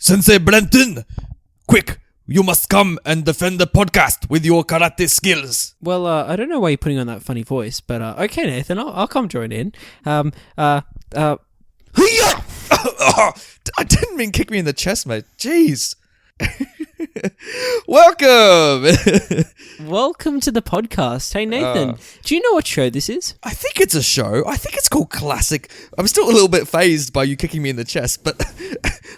Sensei Brenton, quick, you must come and defend the podcast with your karate skills. Well, I don't know why you're putting on that funny voice, but okay, Nathan, I'll come join in. I didn't mean kick me in the chest, mate. Jeez. Welcome. Welcome to the podcast. Hey, Nathan, do you know what show this is? I think it's a show. I think it's called Classic. I'm still a little bit phased by you kicking me in the chest, but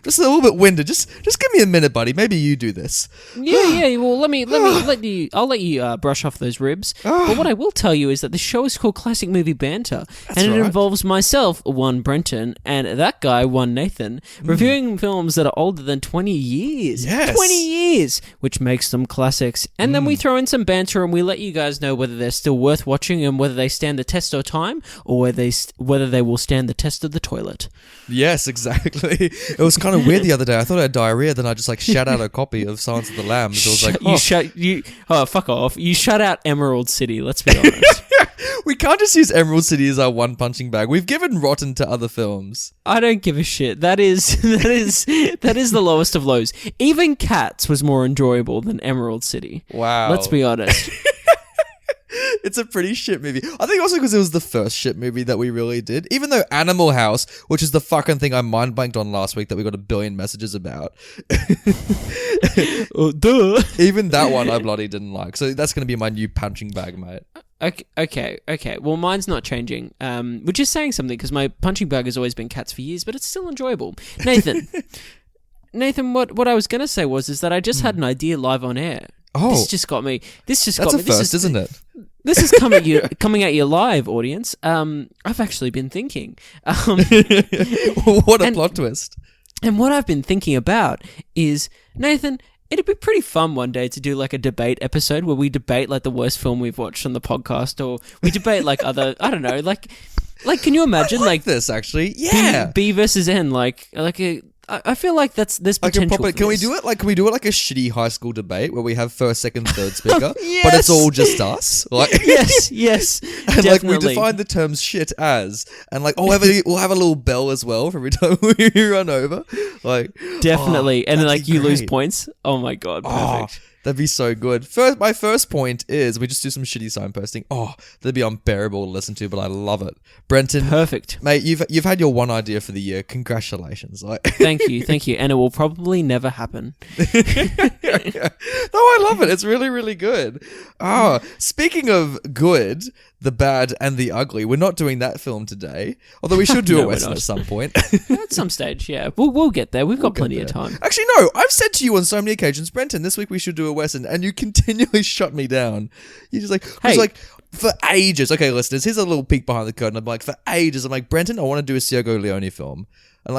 just a little bit winded. Just give me a minute, buddy. Maybe you do this. Yeah. Well, I'll let you brush off those ribs. But what I will tell you is that the show is called Classic Movie Banter, and it involves myself, one Brenton, and that guy, one Nathan, reviewing films that are older than 20 years. Yes. 20 years, which makes them classics. And then we throw in some banter and we let you guys know whether they're still worth watching and whether they stand the test of time or whether they will stand the test of the toilet. Yes, exactly. It was kind of weird the other day. I thought I had diarrhea, then I just shut out a copy of Silence of the Lambs. So I was like, fuck off. You shut out Emerald City, let's be honest. We can't just use Emerald City as our one punching bag. We've given Rotten to other films. I don't give a shit. That is the lowest of lows. Even Cats was more enjoyable than Emerald City. Wow. Let's be honest. It's a pretty shit movie. I think also because it was the first shit movie that we really did. Even though Animal House, which is the fucking thing I mind blanked on last week that we got a billion messages about. Duh. Even that one I bloody didn't like. So that's going to be my new punching bag, mate. Okay. Well, mine's not changing. Which is saying something because my punching bag has always been Cats for years, but it's still enjoyable. Nathan, what I was going to say is that I just had an idea live on air. Oh. This just got me. That's a first, isn't it? This is coming at you live, audience. I've actually been thinking. What a plot twist. And what I've been thinking about is, Nathan, it'd be pretty fun one day to do like a debate episode where we debate like the worst film we've watched on the podcast, or we debate like other, I don't know, like can you imagine I like this actually? Yeah. B versus N, I feel like there's potential. Can we do it like a shitty high school debate where we have first, second, third speaker, yes! but it's all just us? Yes, and definitely. we define the terms shit as, and we'll have a little bell as well for every time we run over. Definitely, and then you lose points. Oh my god, perfect. That'd be so good. My first point is we just do some shitty signposting. Oh, that'd be unbearable to listen to, but I love it. Brenton, perfect, mate. You've had your one idea for the year. Congratulations! Thank you, and it will probably never happen. No, I love it. It's really, really good. Speaking of good, the bad, and the ugly, we're not doing that film today. Although we should do a Western at some point. At some stage, yeah. We'll get there. We've got plenty of time. Actually, no. I've said to you on so many occasions, Brenton, this week we should do a Western, and you continually shut me down. You're just for ages. Okay, listeners, here's a little peek behind the curtain. I'm like, for ages, I'm like, Brenton, I want to do a Sergio Leone film. And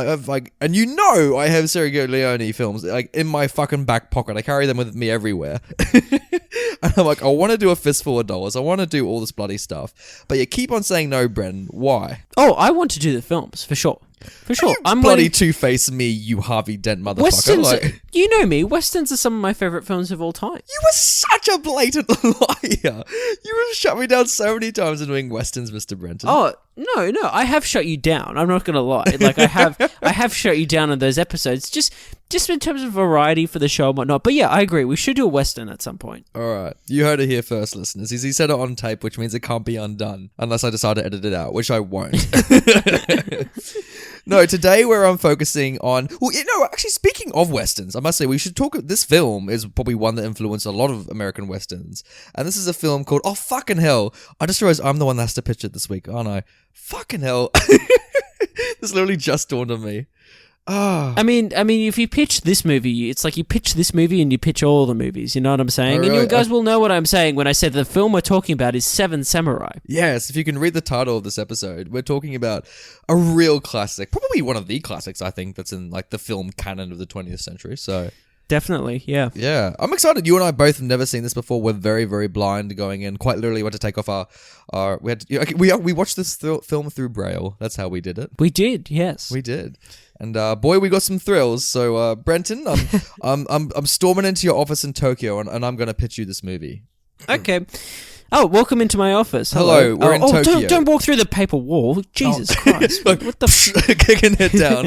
and you know I have Sergio Leone films in my fucking back pocket. I carry them with me everywhere. And I'm like, I want to do a fistful of dollars. I want to do all this bloody stuff. But you keep on saying no, Brenton. Why? Oh, I want to do the films, for sure. For sure. I'm bloody two-face me, you Harvey Dent motherfucker. Westerns, you know me. Westerns are some of my favourite films of all time. You were such a blatant liar. You have shut me down so many times in doing Westerns, Mr. Brenton. Oh, no. I have shut you down. I'm not going to lie. I have shut you down on those episodes. Just in terms of variety for the show and whatnot. But yeah, I agree. We should do a Western at some point. All right. You heard it here first, listeners. He said it on tape, which means it can't be undone unless I decide to edit it out, which I won't. No, today we're focusing on... Well, actually, speaking of Westerns, I must say we should talk... This film is probably one that influenced a lot of American Westerns. And this is a film called... Oh, fucking hell. I just realized I'm the one that has to pitch it this week, aren't I? Fucking hell. This literally just dawned on me. I mean, if you pitch this movie, it's like you pitch this movie and you pitch all the movies. You know what I'm saying? Oh, really? And you guys will know what I'm saying when I say the film we're talking about is Seven Samurai. Yes, if you can read the title of this episode, we're talking about a real classic, probably one of the classics, I think, that's in the film canon of the 20th century. So definitely, yeah. Yeah, I'm excited. You and I both have never seen this before. We're very, very blind going in. Quite literally, we had to take off we watched this film through Braille. That's how we did it. We did, yes. We did. And boy, we got some thrills. So, Brenton, I'm storming into your office in Tokyo, and I'm going to pitch you this movie. Okay. Oh, welcome into my office. Hello, we're in Tokyo. Don't walk through the paper wall. Jesus Christ. Look, what the kicking it down.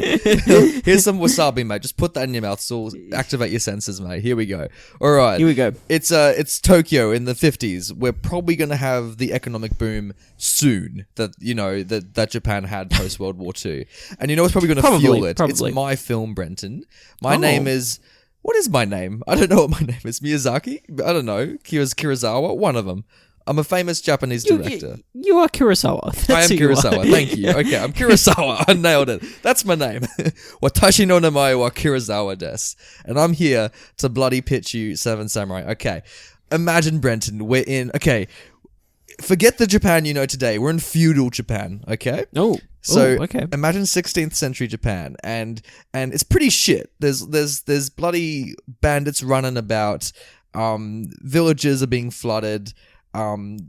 Here's some wasabi, mate. Just put that in your mouth so activate your senses, mate. Here we go. All right. Here we go. It's Tokyo in the 50s. We're probably going to have the economic boom soon that Japan had post World War II. And you know what's probably going to fuel it? Probably. It's my film, Brenton. My name is... What is my name? I don't know what my name is. Miyazaki? I don't know. Kurosawa? One of them. I'm a famous Japanese director. You are Kurosawa. I am Kurosawa. Thank you. Okay, I'm Kurosawa. I nailed it. That's my name. Watashi no namae wa Kurosawa desu. And I'm here to bloody pitch you Seven Samurai. Okay. Imagine, Brenton, we're in... Okay. Forget the Japan you know today. We're in feudal Japan, okay? Oh. So okay. Imagine 16th century Japan, and it's pretty shit. There's bloody bandits running about. Villages are being flooded. The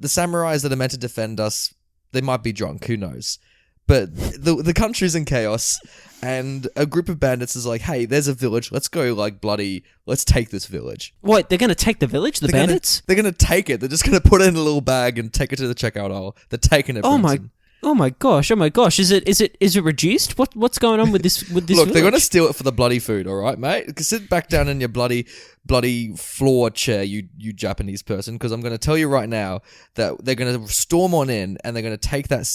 samurais that are meant to defend us, they might be drunk. Who knows? But the country's in chaos, and a group of bandits is like, "Hey, there's a village. Let's go, let's take this village." What? They're gonna take the village? The bandits? They're gonna take it. They're just gonna put it in a little bag and take it to the checkout aisle. They're taking it. Oh my gosh! Is it reduced? What's going on with this? Look, village? they're gonna steal it for the bloody food. All right, mate. Sit back down in your bloody floor chair, you Japanese person. Because I'm gonna tell you right now that they're gonna storm on in and they're gonna take that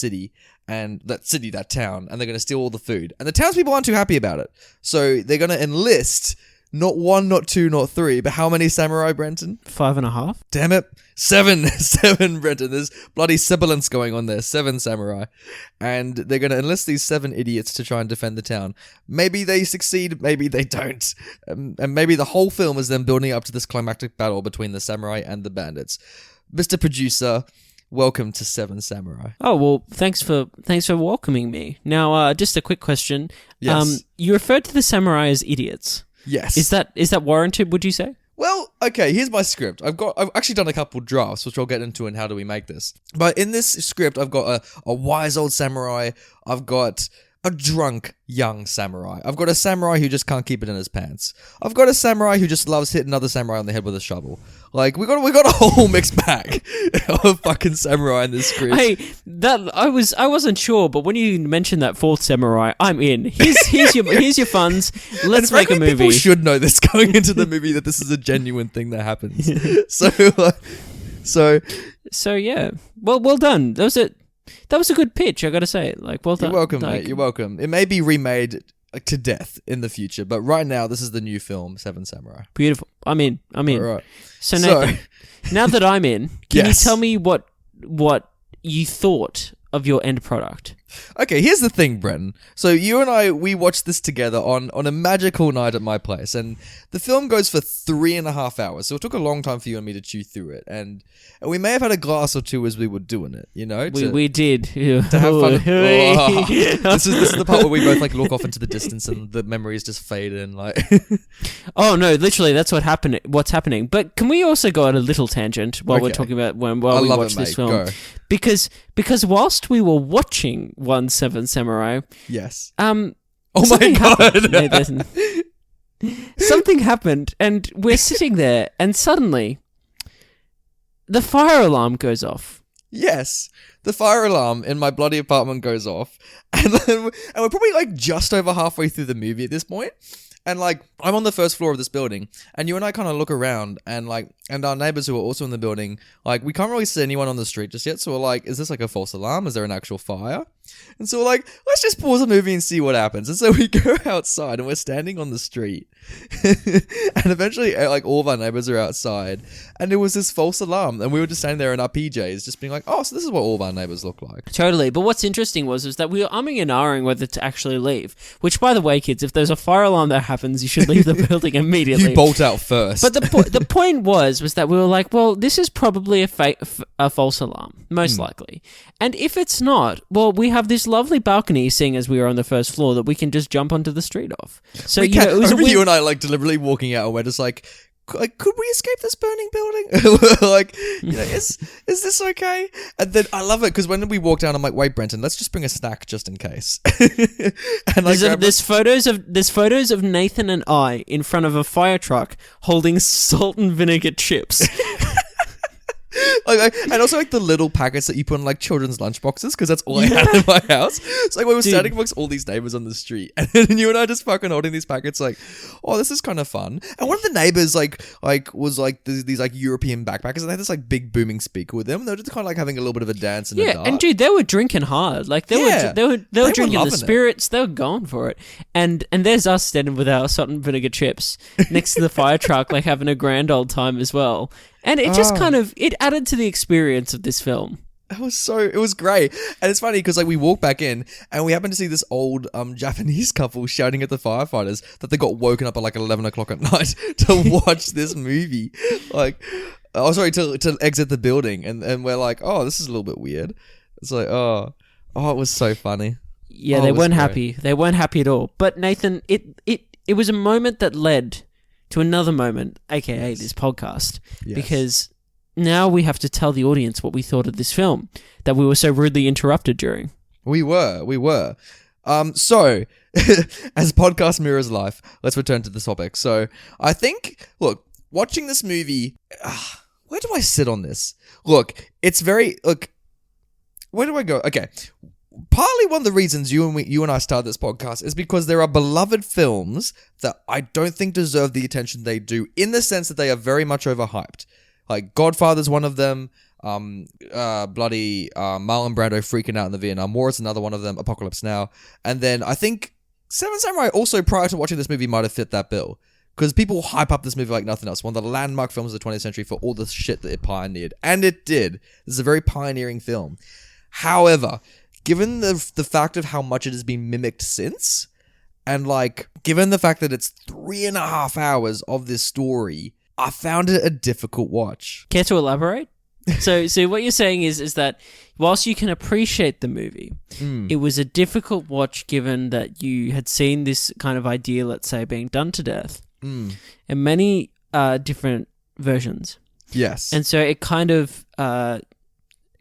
town, and they're gonna steal all the food. And the townspeople aren't too happy about it, so they're gonna enlist. Not one, not two, not three, but how many samurai, Brenton? 5.5. Damn it. 7, Brenton. There's bloody sibilance going on there. 7 samurai. And they're going to enlist these 7 idiots to try and defend the town. Maybe they succeed, maybe they don't. And maybe the whole film is them building up to this climactic battle between the samurai and the bandits. Mr. Producer, welcome to 7 Samurai. Oh, well, thanks for welcoming me. Now, just a quick question. Yes. You referred to the samurai as idiots. Yes. Is that warranted, would you say? Well, okay, here's my script. I've actually done a couple drafts, which I'll get into in How Do We Make This. But in this script, I've got a wise old samurai. I've got a drunk young samurai. I've got a samurai who just can't keep it in his pants. I've got a samurai who just loves hitting another samurai on the head with a shovel. Like, we got a whole mixed bag of fucking samurai in this script. Hey, I wasn't sure, but when you mentioned that 4th samurai, I'm in. Here's your funds. Let's make a movie. People should know this going into the movie that this is a genuine thing that happens. So yeah. Well done. That was a good pitch, I gotta say. Like, well done. You're welcome, mate. You're welcome. It may be remade to death in the future, but right now, this is the new film, 7 Samurai. Beautiful. I'm in. All right. So, Nathan, now that I'm in, can you Yes. tell me what you thought of your end product? Okay, here's the thing, Brenton. So you and I, we watched this together on a magical night at my place, and the film goes for 3.5 hours, so it took a long time for you and me to chew through it, and we may have had a glass or two as we were doing it, you know? We did. To have fun. Oh, this is the part where we both, like, look off into the distance and the memories just fade in, like... Oh, no, literally, that's what's happening. But can we also go on a little tangent while we're talking about while we watch this film? Go. Because whilst we were watching 7 Samurai, Yes. oh my God. Something happened, and we're sitting there, and suddenly the fire alarm goes off. Yes, the fire alarm in my bloody apartment goes off, and we're probably like just over halfway through the movie at this point. And like, I'm on the first floor of this building, and you and I kind of look around, and our neighbors who are also in the building, like, we can't really see anyone on the street just yet. So we're like, is this like a false alarm? Is there an actual fire? And so we're like, let's just pause the movie and see what happens. And so we go outside, and we're standing on the street, and eventually, like, all of our neighbors are outside, and it was this false alarm, and we were just standing there in our PJs, just being like, oh, so this is what all of our neighbors look like. Totally. But what's interesting was that we were umming and ahhing whether to actually leave. Which, by the way, kids, if there's a fire alarm that happens, you should leave the building immediately. You bolt out first. But the point was that we were like, well, this is probably a false alarm, most likely. And if it's not, well, we have this lovely balcony, seeing as we were on the first floor, that we can just jump onto the street off. So it was you and I, like, deliberately walking out, and we're just like, could we escape this burning building? Like, you know, is this okay? And then I love it because when we walk down, I'm like, wait, Brenton, let's just bring a snack just in case. And there's photos of Nathan and I in front of a fire truck holding salt and vinegar chips. And also like the little packets that you put in like children's lunchboxes, because that's all I had in my house. It's like we were standing amongst all these neighbors on the street, and then you and I just fucking holding these packets, like, oh, this is kind of fun. And one of the neighbors was like these like European backpackers, and they had this like big booming speaker with them. And they were just kind of like having a little bit of a dance in the dark. And dude, they were drinking hard. Like they were drinking the spirits. They were going for it. And there's us standing with our salt and vinegar chips next to the fire truck, like having a grand old time as well. And it just kind of, it added to the experience of this film. It was great. And it's funny because like we walked back in and we happened to see this old Japanese couple shouting at the firefighters that they got woken up at like 11 o'clock at night to watch this movie. Like, to exit the building. And we're like, oh, this is a little bit weird. It's like, it was so funny. Yeah, they weren't happy. They weren't happy at all. But Nathan, it was a moment that led to another moment, aka this podcast, because now we have to tell the audience what we thought of this film that we were so rudely interrupted during. We were. So, as podcast mirrors life, let's return to the topic. So, I think, look, watching this movie, where do I sit on this? Look, where do I go? Okay. Partly one of the reasons you and I started this podcast is because there are beloved films that I don't think deserve the attention they do, in the sense that they are very much overhyped. Like Godfather's one of them. Marlon Brando freaking out in the Vietnam War is another one of them. Apocalypse Now, and then I think Seven Samurai also, prior to watching this movie, might have fit that bill, because people hype up this movie like nothing else. One of the landmark films of the 20th century for all the shit that it pioneered, and it did. This is a very pioneering film. However, given the fact of how much it has been mimicked since, and like given the fact that it's 3.5 hours of this story, I found it a difficult watch. Care to elaborate? So what you're saying is that whilst you can appreciate the movie, it was a difficult watch given that you had seen this kind of idea, let's say, being done to death in many different versions. Yes. And so it kind of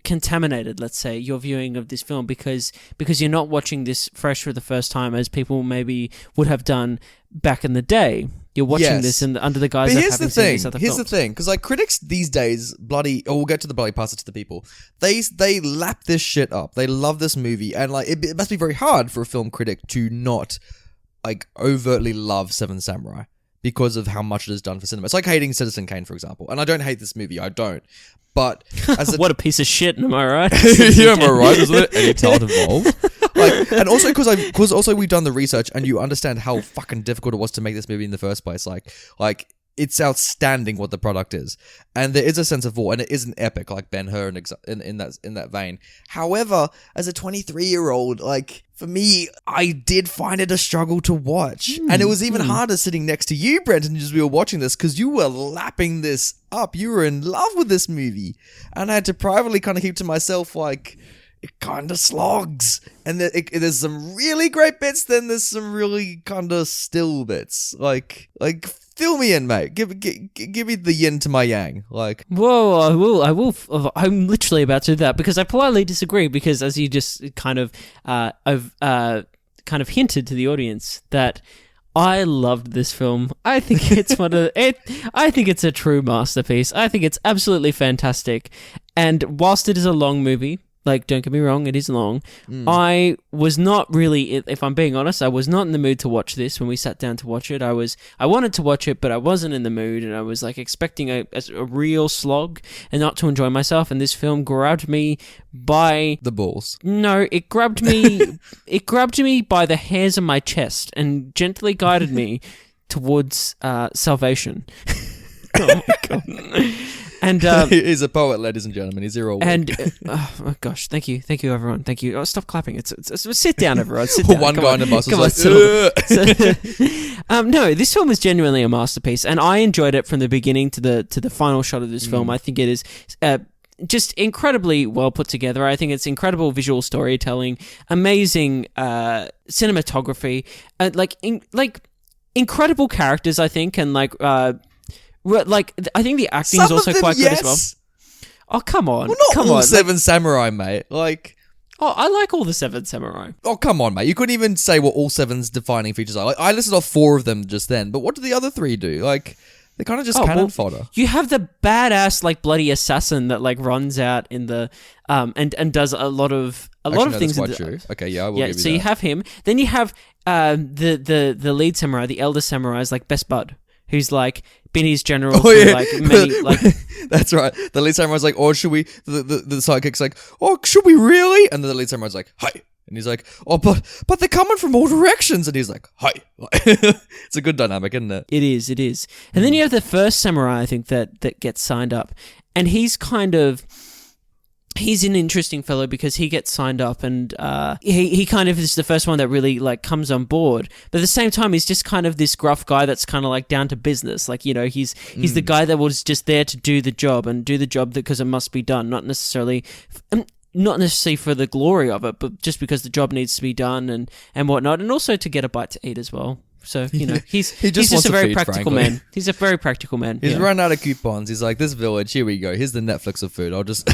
contaminated, let's say, your viewing of this film because you're not watching this fresh for the first time as people maybe would have done back in the day. You're watching this under the guise of having seen these other films. Here's the thing, because like critics these days we'll get to the bloody pass it to the people. They lap this shit up. They love this movie, and like it must be very hard for a film critic to not like overtly love Seven Samurai because of how much it has done for cinema. It's like hating Citizen Kane, for example. And I don't hate this movie, I don't. But as what a piece of shit, am I right? Yeah, am I right? Isn't it? Any talent involved? Like, and also because also we've done the research and you understand how fucking difficult it was to make this movie in the first place. Like it's outstanding what the product is, and there is a sense of awe, and it is an epic, like Ben-Hur in that vein. However, as a 23-year-old, like for me, I did find it a struggle to watch, and it was even harder sitting next to you, Brenton, as we were watching this, because you were lapping this up. You were in love with this movie, and I had to privately kind of keep to myself, like, it kind of slogs, and there's some really great bits, then there's some really kind of still bits, like. Fill me in, mate. Give me the yin to my yang. Like, whoa, I will. I'm literally about to do that because I politely disagree. Because as you just kind of hinted to the audience that I loved this film. I think it's I think it's a true masterpiece. I think it's absolutely fantastic. And whilst it is a long movie. Like, don't get me wrong, it is long. I was not really, if I'm being honest, I was not in the mood to watch this when we sat down to watch it. I wanted to watch it, but I wasn't in the mood, and I was like expecting a real slog and not to enjoy myself. And this film grabbed me by the balls. No, it grabbed me. It grabbed me by the hairs of my chest and gently guided me towards salvation. Oh my god. And he's a poet, ladies and gentlemen. He's here all week. And oh gosh, thank you, everyone, thank you. Oh, stop clapping. It's sit down, everyone. Sit down. One guy in the bus was like, no, this film is genuinely a masterpiece, and I enjoyed it from the beginning to the final shot of this film. I think it is just incredibly well put together. I think it's incredible visual storytelling, amazing cinematography, incredible characters. I think, and I think the acting is also quite good as well. Oh, come on. Well, not all Seven Samurai, mate. Like... Oh, I like all the Seven Samurai. Oh, come on, mate. You couldn't even say what all Seven's defining features are. Like, I listed off 4 of them just then, but what do the other 3 do? Like, They're kind of just cannon fodder. You have the badass like bloody assassin that like runs out in the and does a lot of things. That's quite true. Okay, yeah, I will give you that. So you have him. Then you have the lead samurai, the elder samurai, is like best bud, who's like been his general for like many like. That's right. The lead samurai's like, oh, should we? The sidekick's like, oh, should we really? And then the lead samurai's like, hi. And he's like, oh, but they're coming from all directions. And he's like, hi. It's a good dynamic, isn't it? It is. And then you have the first samurai, I think, that gets signed up. And he's an interesting fellow because he gets signed up and he kind of is the first one that really like comes on board. But at the same time, he's just kind of this gruff guy that's kind of like down to business. Like, you know, he's the guy that was just there to do the job because it must be done, not necessarily for the glory of it, but just because the job needs to be done and whatnot, and also to get a bite to eat as well. So, you know, he's just a very practical man. He's a very practical man. He's run out of coupons. He's like, this village, here we go. Here's the Netflix of food. I'll just,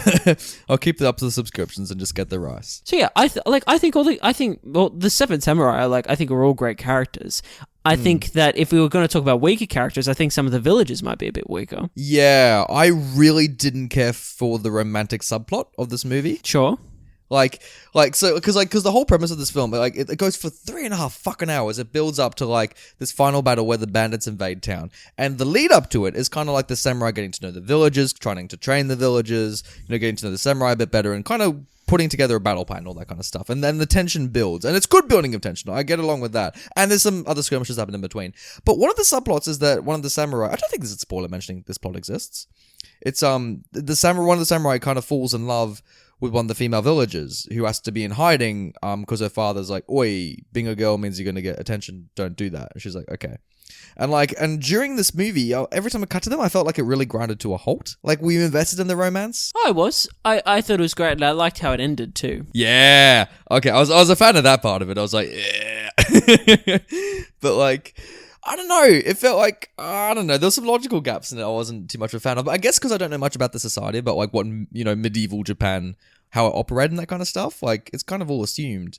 I'll keep it up to the subscriptions and just get the rice. So yeah, I think the Seven Samurai, I think are all great characters. I think that if we were going to talk about weaker characters, I think some of the villagers might be a bit weaker. Yeah, I really didn't care for the romantic subplot of this movie. Sure. Because the whole premise of this film, like, it goes for 3.5 fucking hours. It builds up to, like, this final battle where the bandits invade town. And the lead up to it is kind of like the samurai getting to know the villagers, trying to train the villagers, you know, getting to know the samurai a bit better, and kind of putting together a battle plan and all that kind of stuff. And then the tension builds. And it's good building of tension. I get along with that. And there's some other skirmishes happen in between. But one of the subplots is that one of the samurai... I don't think this is a spoiler mentioning this plot exists. It's one of the samurai kind of falls in love with one of the female villagers who has to be in hiding because her father's like, oi, being a girl means you're going to get attention. Don't do that. And she's like, okay. And during this movie, every time I cut to them, I felt like it really grinded to a halt. Like, we invested in the romance. I thought it was great, and I liked how it ended too. Yeah. Okay, I was a fan of that part of it. I was like, yeah. But like, I don't know. It felt like, I don't know. There was some logical gaps in it I wasn't too much of a fan of. But I guess because I don't know much about the society, about like what, you know, medieval Japan, how it operated and that kind of stuff. Like, it's kind of all assumed.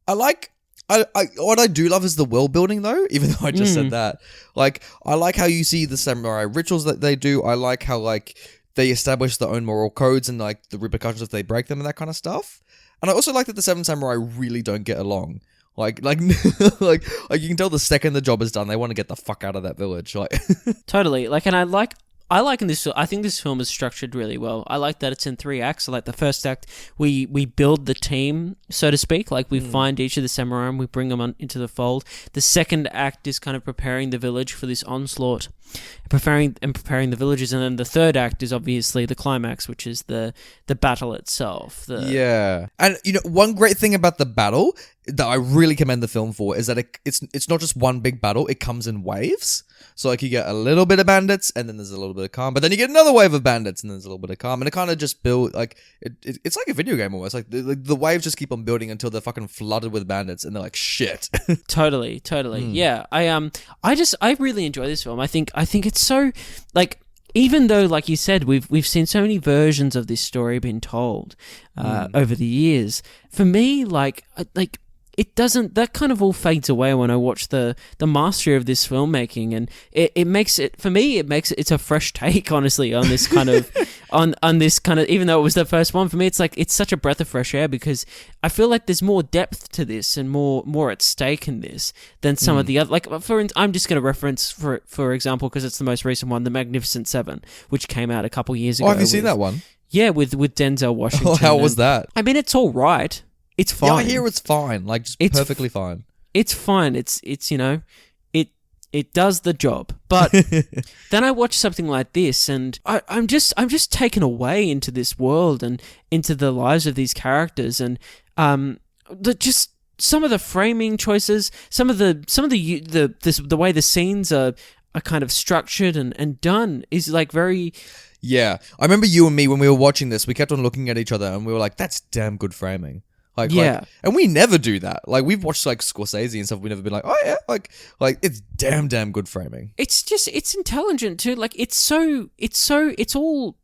What I do love is the world building though, even though I just said that. Like, I like how you see the samurai rituals that they do. I like how, like, they establish their own moral codes and, like, the repercussions if they break them and that kind of stuff. And I also like that the Seven Samurai really don't get along. Like you can tell the second the job is done, they want to get the fuck out of that village. Like, totally. Like, and I like in this. I think this film is structured really well. I like that it's in 3 acts. I like the first act, we build the team, so to speak. Like, we find each of the samurai and we bring them into the fold. The second act is kind of preparing the village for this onslaught, preparing the villagers, and then the third act is obviously the climax, which is the battle itself. Yeah, and you know, one great thing about the battle that I really commend the film for is that it's not just one big battle. It comes in waves. So, like, you get a little bit of bandits, and then there's a little bit of calm, but then you get another wave of bandits, and then there's a little bit of calm, and it kind of just builds, like, it's like a video game almost. Like, the waves just keep on building until they're fucking flooded with bandits, and they're like, shit. Totally. Yeah, I really enjoy this film. I think it's so, like, even though, like you said, we've seen so many versions of this story being told over the years, for me, like it doesn't, that kind of all fades away when I watch the mastery of this filmmaking, and it makes it, for me, it's a fresh take, honestly, on this kind of, on this kind of, even though it was the first one, for me, it's like, it's such a breath of fresh air, because I feel like there's more depth to this and more at stake in this than some of the other, like, I'm just going to reference, for example, because it's the most recent one, The Magnificent Seven, which came out a couple years ago. Oh, have you seen that one? Yeah, with Denzel Washington. Oh, how was that? I mean, it's all right. It's fine. Yeah, I hear it's fine. Like, just perfectly fine. It's fine. It's you know, it does the job. But then I watch something like this, and I'm just taken away into this world and into the lives of these characters, and just some of the framing choices, some of the way the scenes are kind of structured and done is like very. Yeah, I remember you and me when we were watching this. We kept on looking at each other, and we were like, "That's damn good framing." Like, and we never do that. Like, we've watched like Scorsese and stuff. We've never been like, oh yeah, like it's damn good framing. It's just, it's intelligent too. Like, it's all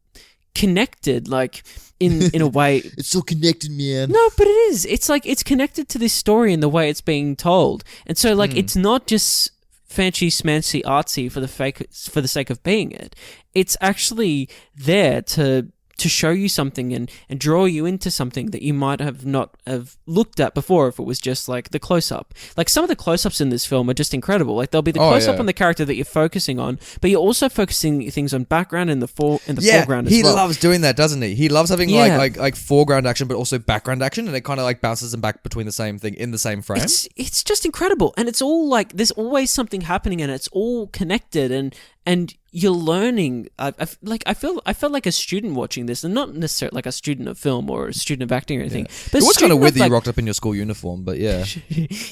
connected. Like, in a way, it's so connected, man. No, but it is. It's like, it's connected to this story in the way it's being told, and so like it's not just fancy, smancy, artsy for the sake of being it. It's actually there to show you something and draw you into something that you might have not have looked at before if it was just like the close-up. Like some of the close-ups in this film are just incredible. Like there'll be the close-up on the character that you're focusing on, but you're also focusing things on background in the foreground as well. He loves doing that, doesn't he? He loves having like foreground action but also background action, and it kind of like bounces them back between the same thing in the same frame. It's just incredible, and it's all like there's always something happening and it's all connected and you're learning. I felt like a student watching this, and not necessarily like a student of film or a student of acting or anything. Yeah. But it was kind of weird that you rocked up in your school uniform, but yeah.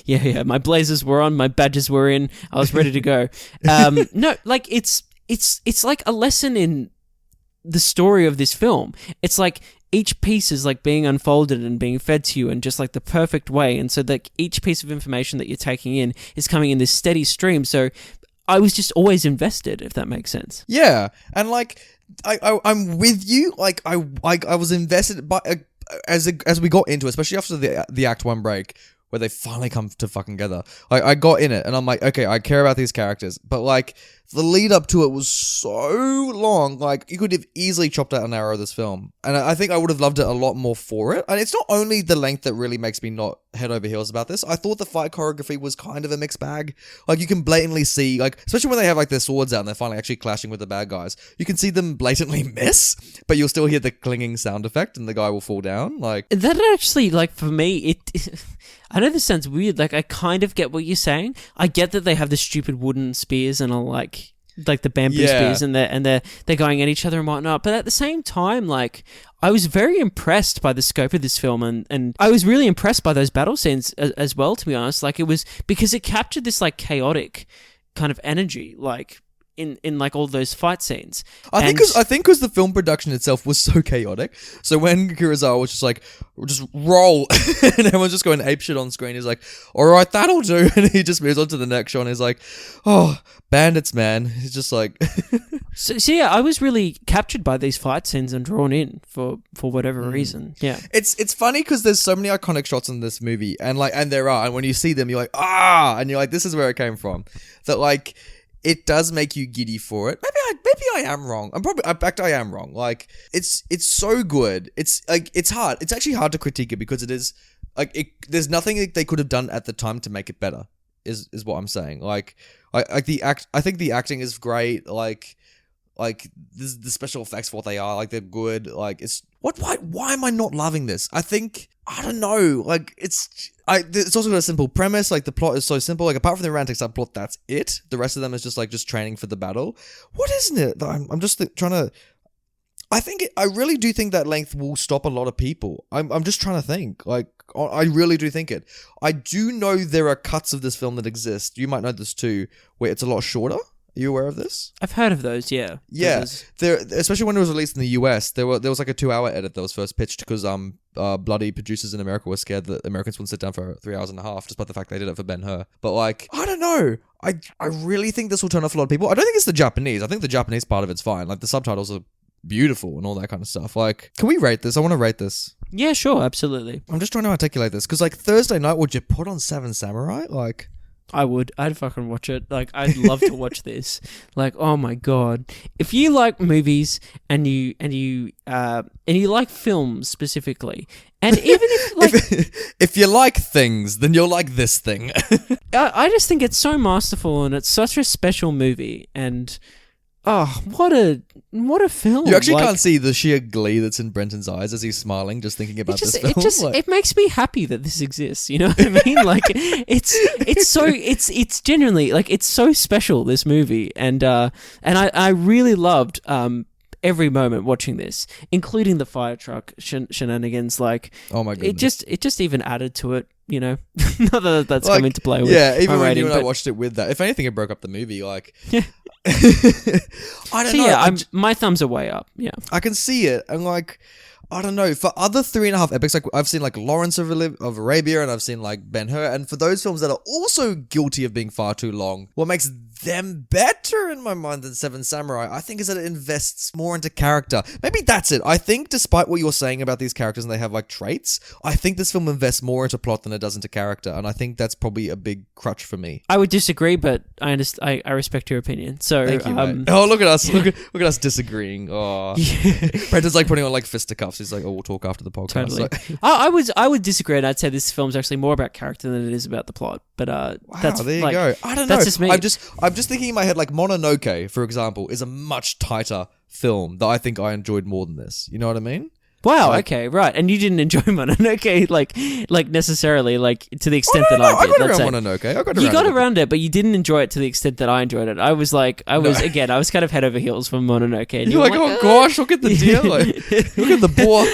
yeah. My blazers were on, my badges were in, I was ready to go. No, like it's like a lesson in the story of this film. It's like each piece is like being unfolded and being fed to you in just like the perfect way, and so that each piece of information that you're taking in is coming in this steady stream. So I was just always invested, if that makes sense. Yeah, and like I'm with you. Like I was invested, but as we got into it, especially after the Act 1 break, where they finally come to fucking together. I got in it, and I'm like, okay, I care about these characters, but like the lead up to it was so long. Like you could have easily chopped out an hour of this film, and I think I would have loved it a lot more for it. And it's not only the length that really makes me not head over heels about this. I thought the fight choreography was kind of a mixed bag. Like you can blatantly see, like especially when they have like their swords out and they're finally actually clashing with the bad guys, you can see them blatantly miss, but you'll still hear the clinging sound effect, and the guy will fall down. Like that actually, like for me, it. I know this sounds weird. Like I kind of get what you're saying. I get that they have the stupid wooden spears and are like the bamboo spears, and they're going at each other and whatnot. But at the same time, like I was very impressed by the scope of this film, and I was really impressed by those battle scenes as well. To be honest, like it was because it captured this like chaotic kind of energy, like in like all those fight scenes. I think because the film production itself was so chaotic. So when Kurosawa was just like, just roll, and everyone's just going apeshit on screen, he's like, all right, that'll do, and he just moves on to the next shot, and he's like, oh, bandits, man. He's just like, so yeah, I was really captured by these fight scenes and drawn in for whatever reason. Yeah, it's funny because there's so many iconic shots in this movie, and when you see them, you're like, and you're like, this is where it came from. That like, it does make you giddy for it. Maybe I am wrong. I am wrong. Like it's so good. It's like it's hard. It's actually hard to critique it because it is like there's nothing they could have done at the time to make it better. Is what I'm saying. Like I think the acting is great. Like the special effects for what they are. Like they're good. Like it's why am I not loving this? I think I don't know. Like it's also got a simple premise. Like the plot is so simple. Like apart from the romantic subplot, that's it. The rest of them is just training for the battle. What isn't it? I'm just trying to. I really do think that length will stop a lot of people. I'm just trying to think. Like I really do think it. I do know there are cuts of this film that exist. You might know this too, where it's a lot shorter. Are you aware of this? I've heard of those, yeah. Yeah, there, especially when it was released in the US, there was like a 2-hour edit that was first pitched because bloody producers in America were scared that Americans wouldn't sit down for 3 hours and a half, despite the fact they did it for Ben-Hur. But like, I don't know. I really think this will turn off a lot of people. I don't think it's the Japanese. I think the Japanese part of it's fine. Like the subtitles are beautiful and all that kind of stuff. Like, can we rate this? I want to rate this. Yeah, sure, absolutely. I'm just trying to articulate this because like Thursday night, would you put on Seven Samurai? Like. I would. I'd fucking watch it. Like, I'd love to watch this. Like, oh my god! If you like movies and you like films specifically, and even if like, if you like things, then you'll like this thing. I just think it's so masterful and it's such a special movie. And oh, what a film! You actually can't see the sheer glee that's in Brenton's eyes as he's smiling, just thinking about this film. It makes me happy that this exists. You know what I mean? Like it's genuinely like it's so special, this movie, and I really loved every moment watching this, including the fire truck shenanigans. Like, oh my goodness, it just even added to it. You know, not that that's come into play with. Yeah, even when you and I watched it with that. If anything, it broke up the movie. Like, yeah. I don't know. Yeah, my thumbs are way up. Yeah, I can see it, and like, I don't know. For other 3.5 epics, like I've seen like Lawrence of Arabia, and I've seen like Ben-Hur, and for those films that are also guilty of being far too long, what makes them better in my mind than Seven Samurai, I think, is that it invests more into character. Maybe that's it. I think despite what you're saying about these characters and they have like traits, I think this film invests more into plot than it does into character. And I think that's probably a big crutch for me. I would disagree, but I respect your opinion. So, thank you, mate. Oh, look at us. Look at us disagreeing. Oh. Brendan's like putting on like fisticuffs. He's like, oh, we'll talk after the podcast. Totally. So. I would disagree, and I'd say this film's actually more about character than it is about the plot. But wow, that's there you go. I don't know. That's just me. I'm just thinking in my head, like Mononoke, for example, is a much tighter film that I think I enjoyed more than this. You know what I mean? Wow. Okay. Right. And you didn't enjoy Mononoke, like necessarily, like to the extent that I did. I got around Mononoke. You got around it, but you didn't enjoy it to the extent that I enjoyed it. I was kind of head over heels from Mononoke. And You're like, oh gosh, look at the deer, like, look at the boar.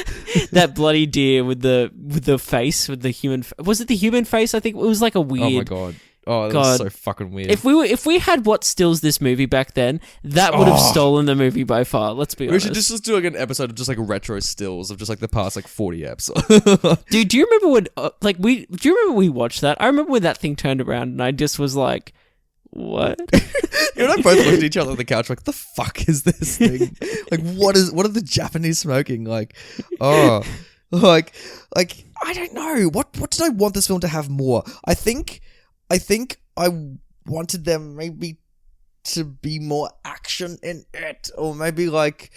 That bloody deer with the face, with the human. Was it the human face? I think it was like a weird. Oh my god. Oh, that was so fucking weird. If we had what stills this movie back then, that would have stolen the movie by far. Let's be honest. We should just do like an episode of just like retro stills of just like the past like 40 eps. Dude, do you remember when do you remember we watched that? I remember when that thing turned around and I just was like, what? You and I both looked at each other on the couch like, the fuck is this thing? Like, what are the Japanese smoking? Like, like I don't know. What did I want this film to have more? I think I wanted them maybe to be more action in it, or maybe like,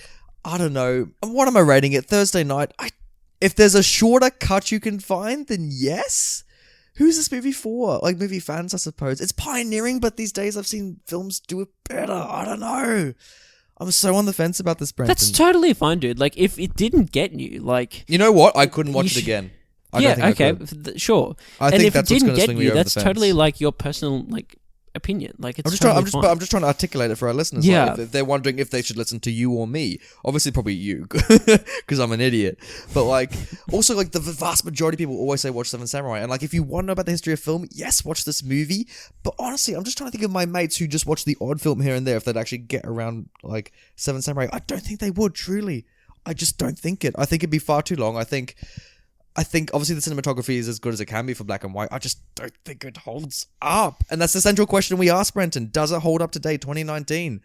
I don't know. What am I rating it? Thursday night. If there's a shorter cut you can find, then yes. Who's this movie for? Like movie fans, I suppose. It's pioneering, but these days I've seen films do it better. I don't know. I'm so on the fence about this, Brenton. That's totally fine, dude. Like if it didn't get you, like, you know what? I couldn't watch it again. Sure. I and think if that's it what's didn't going to get swing me you, over that's the fence. totally like your personal like opinion. Like it's I'm just trying to articulate it for our listeners. Yeah. Like, if they're wondering if they should listen to you or me, obviously probably you, because I'm an idiot. But like, also like the vast majority of people always say watch Seven Samurai, and like if you want to know about the history of film, yes, watch this movie. But honestly, I'm just trying to think of my mates who just watch the odd film here and there if they'd actually get around like Seven Samurai. I don't think they would. Truly, I just don't think it. I think it'd be far too long. I think obviously the cinematography is as good as it can be for black and white. I just don't think it holds up. And that's the central question we asked, Brenton. Does it hold up today, 2019?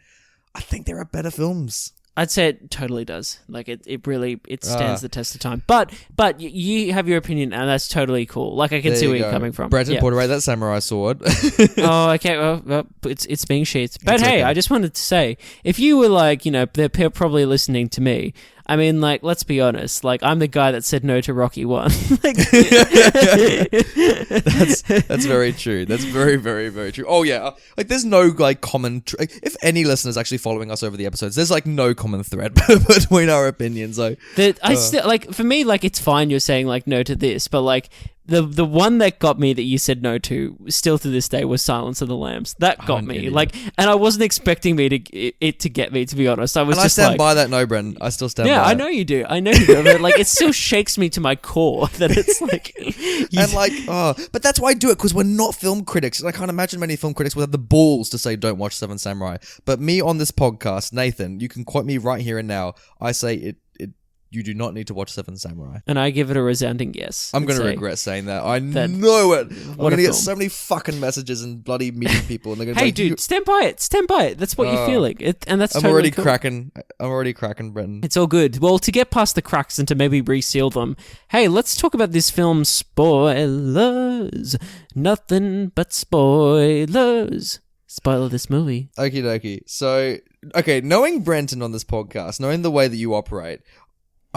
I think there are better films. I'd say it totally does. Like it really stands the test of time. But you have your opinion, and that's totally cool. Like I can see where you're coming from. Brenton, put away that samurai sword. Oh, okay. Well, it's being sheathed. But hey, okay. I just wanted to say, if you were like, they're probably listening to me. I mean, like, let's be honest. Like, I'm the guy that said no to Rocky 1. Like, that's very true. That's very, very, very true. Oh yeah, like there's no like common. If any listeners actually following us over the episodes, there's like no common thread between our opinions. Like, I still like for me, like it's fine. You're saying like no to this, but like. The one that got me that you said no to, still to this day, was Silence of the Lambs. That got me. Idiot. Like, and I wasn't expecting it to get me, to be honest. I stand by that no, Brenton. I still stand by it. Yeah, I know you do. But like, it still shakes me to my core that it's like... and like, but that's why I do it, because we're not film critics. And I can't imagine many film critics would have the balls to say don't watch Seven Samurai. But me on this podcast, Nathan, you can quote me right here and now. I say you do not need to watch Seven Samurai. And I give it a resounding yes. I'm going to regret saying that. I know it. I'm going to get so many fucking messages and bloody meeting people. And they're going to hey, dude, stand by it. Stand by it. That's what you're feeling. And that's totally already cool. cracking. I'm already cracking, Brenton. It's all good. Well, to get past the cracks and to maybe reseal them, hey, let's talk about this film's spoilers. Nothing but spoilers. Spoiler this movie. Okie dokie. So, okay, knowing Brenton on this podcast, knowing the way that you operate,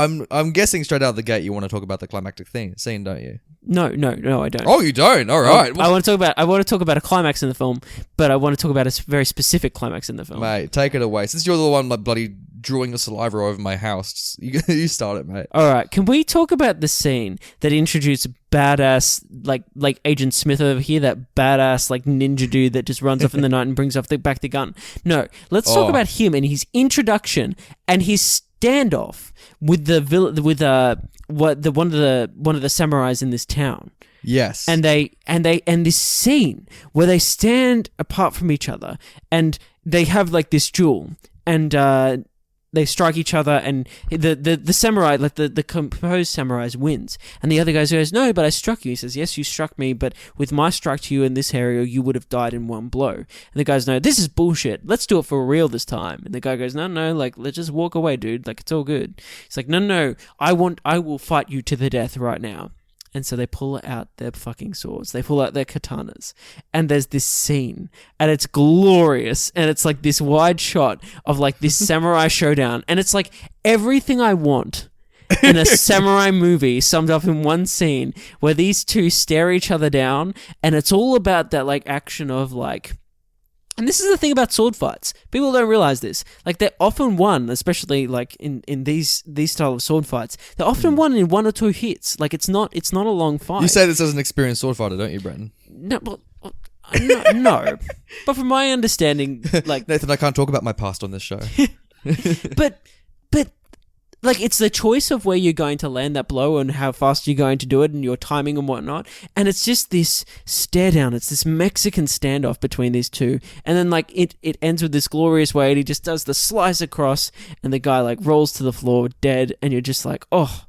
I'm guessing straight out of the gate you want to talk about the climactic scene, don't you? No, I don't. Oh, you don't? All right. I want to talk about a climax in the film, but I want to talk about a very specific climax in the film. Mate, take it away. Since you're the one like bloody drawing the saliva over my house, you start it, mate. All right. Can we talk about the scene that introduced badass like Agent Smith over here, that badass like ninja dude that just runs off in the night and brings back the gun? No, let's talk about him and his introduction and his standoff with one of the samurais in this town. Yes. And this scene where they stand apart from each other and they have like this duel, and they strike each other, and the samurai, like the composed samurai, wins. And the other guy goes, no, but I struck you. He says, yes, you struck me, but with my strike to you in this area, you would have died in one blow. And the guy's, no, this is bullshit. Let's do it for real this time. And the guy goes, no, like, let's just walk away, dude. Like, it's all good. He's like, no, I will fight you to the death right now. And so they pull out their fucking swords. They pull out their katanas. And there's this scene. And it's glorious. And it's like this wide shot of like this samurai showdown. And it's like everything I want in a samurai movie summed up in one scene where these two stare each other down. And it's all about that like action of like... And this is the thing about sword fights. People don't realize this. Like, they're often won, especially like in these style of sword fights. They're often won in 1 or 2 hits. Like, it's not a long fight. You say this as an experienced sword fighter, don't you, Brenton? No, well, no. But from my understanding, like Nathan, I can't talk about my past on this show. but like, it's the choice of where you're going to land that blow and how fast you're going to do it and your timing and whatnot. And it's just this stare down. It's this Mexican standoff between these two. And then, like, it ends with this glorious way, and he just does the slice across, and the guy, like, rolls to the floor dead, and you're just like, oh,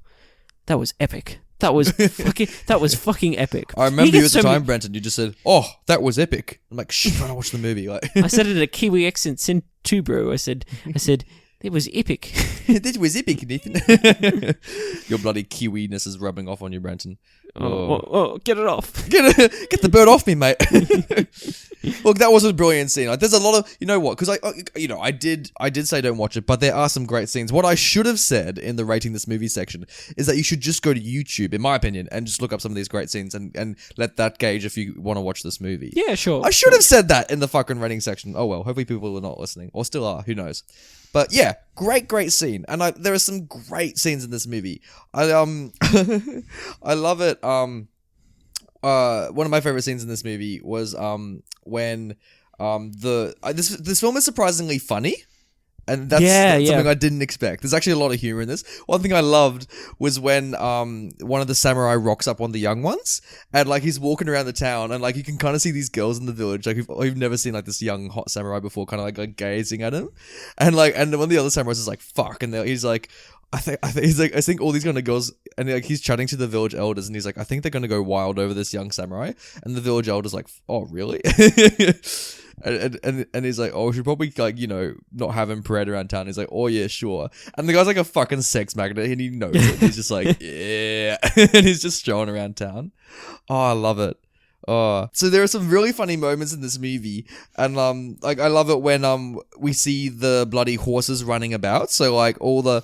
that was epic. That was fucking epic. I remember you at the time, Brenton. You just said, "Oh, that was epic." I'm like, "Shh, trying to watch the movie." Like, I said it in a Kiwi accent too, bro. I said, it was epic. This was epic, Nathan. Your bloody Kiwi-ness is rubbing off on you, Brenton. Oh, get it off. Get the bird off me, mate. Look, that was a brilliant scene. Like, there's a lot of, you know what? Because I did say don't watch it, but there are some great scenes. What I should have said in the rating this movie section is that you should just go to YouTube, in my opinion, and just look up some of these great scenes and let that gauge if you want to watch this movie. Yeah, sure. I should have said that in the fucking rating section. Oh well, hopefully people are not listening, or still are. Who knows? But yeah, great scene, and there are some great scenes in this movie. I love it. One of my favorite scenes in this movie was when this film is surprisingly funny. And that's something I didn't expect. There's actually a lot of humor in this. One thing I loved was when one of the samurai rocks up on the young ones, and like he's walking around the town, and like you can kind of see these girls in the village, like who've never seen like this young hot samurai before, kind of like gazing at him, and one of the other samurais is like fuck, and he's like. I think all these kind of girls, and like he's chatting to the village elders, and he's like, I think they're gonna go wild over this young samurai, and the village elders like, oh really? and he's like, oh, we should probably like not have him parade around town. He's like, oh yeah, sure. And the guy's like a fucking sex magnet, and he knows it. He's just like, yeah, and he's just strolling around town. Oh, I love it. Oh, so there are some really funny moments in this movie, and like I love it when we see the bloody horses running about. So there's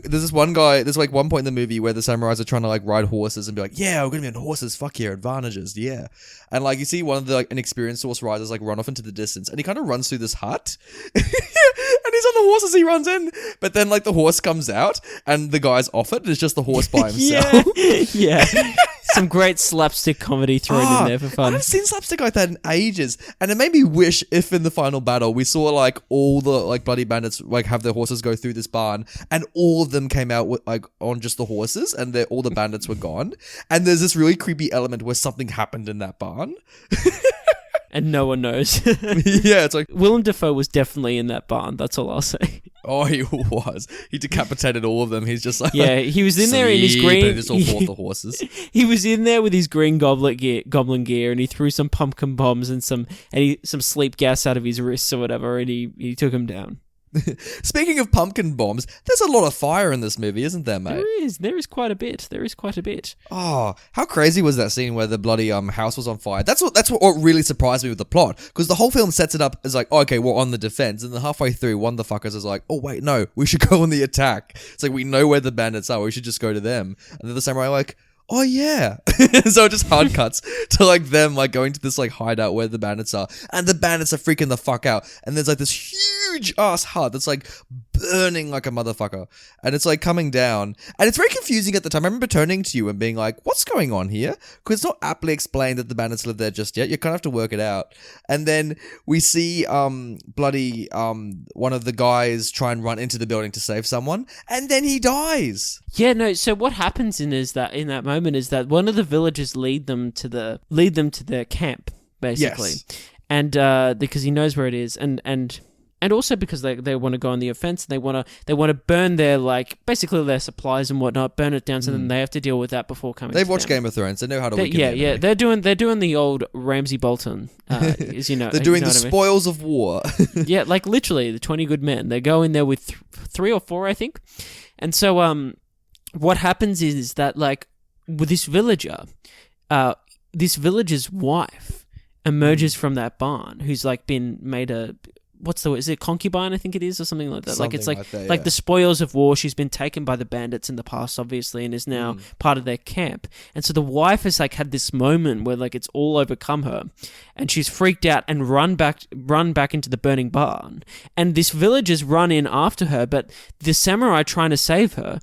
this one guy. There's like one point in the movie where the samurais are trying to like ride horses and be like, yeah, we're gonna be on horses. Fuck yeah, advantages, yeah. And like you see one of the like inexperienced horse riders like run off into the distance, and he kind of runs through this hut, and he's on the horse as he runs in. But then like the horse comes out, and the guy's off it, and it's just the horse by himself. yeah. Some great slapstick comedy thrown in there for fun. I haven't seen slapstick like that in ages, and it made me wish if in the final battle we saw like all the like bloody bandits like have their horses go through this barn, and all of them came out with like on just the horses, and all the bandits were gone. And there's this really creepy element where something happened in that barn. And no one knows. Yeah, it's like Willem Dafoe was definitely in that barn. That's all I'll say. Oh, he was. He decapitated all of them. He's just like he was in there in his green. And just all fought the horses. He was in there with his green goblin gear, and he threw some pumpkin bombs and some sleep gas out of his wrists or whatever, and he took him down. Speaking of pumpkin bombs, there's a lot of fire in this movie, isn't there, mate? There is quite a bit. Oh, how crazy was that scene where the bloody house was on fire? That's what really surprised me with the plot, because the whole film sets it up as like, oh, okay, we're on the defense, and then halfway through, one of the fuckers is like, oh wait, no, we should go on the attack. It's like, we know where the bandits are, we should just go to them. And then the samurai are like, oh yeah. So it just hard cuts to like them like going to this like hideout where the bandits are, and the bandits are freaking the fuck out, and there's like this huge ass hut that's like burning like a motherfucker, and it's like coming down, and it's very confusing at the time. I remember turning to you and being like, what's going on here? Because it's not aptly explained that the bandits live there just yet. You kind of have to work it out. And then we see bloody one of the guys try and run into the building to save someone, and then he dies. Yeah, no, so what happens in that moment is that one of the villagers lead them to their camp, basically. Yes. And because he knows where it is, and and also because they want to go on the offense, they want to burn their basically their supplies and whatnot, burn it down, so then they have to deal with that before coming. They've watched Game of Thrones. They know how to weaken the enemy. Yeah. They're doing the old Ramsay Bolton, as you know. They're doing the spoils of war. Yeah, literally the 20 good men. They go in there with 3 or 4, I think, and so what happens is that with this villager's wife emerges from that barn, who's been made a what's the word? Is it concubine? I think it is, or something like that. Something It's that, the spoils of war. She's been taken by the bandits in the past, obviously, and is now part of their camp. And so the wife has had this moment where it's all overcome her, and she's freaked out and run back into the burning barn. And this villagers run in after her, but the samurai trying to save her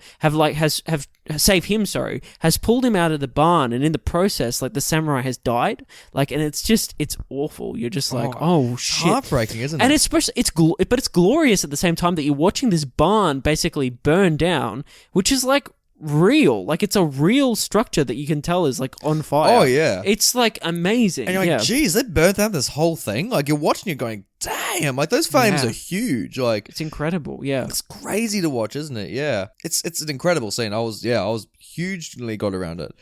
has pulled him out of the barn, and in the process, the samurai has died. And it's awful. You're just oh shit, heartbreaking, isn't it? And especially it's glorious at the same time that you're watching this barn basically burn down, which is real. It's a real structure that you can tell is on fire. Oh yeah, it's amazing. And you're geez, they burnt down this whole thing. You're watching it going, damn, those flames are huge. It's incredible. Yeah, it's crazy to watch, isn't it? Yeah, it's an incredible scene. I was hugely got around it.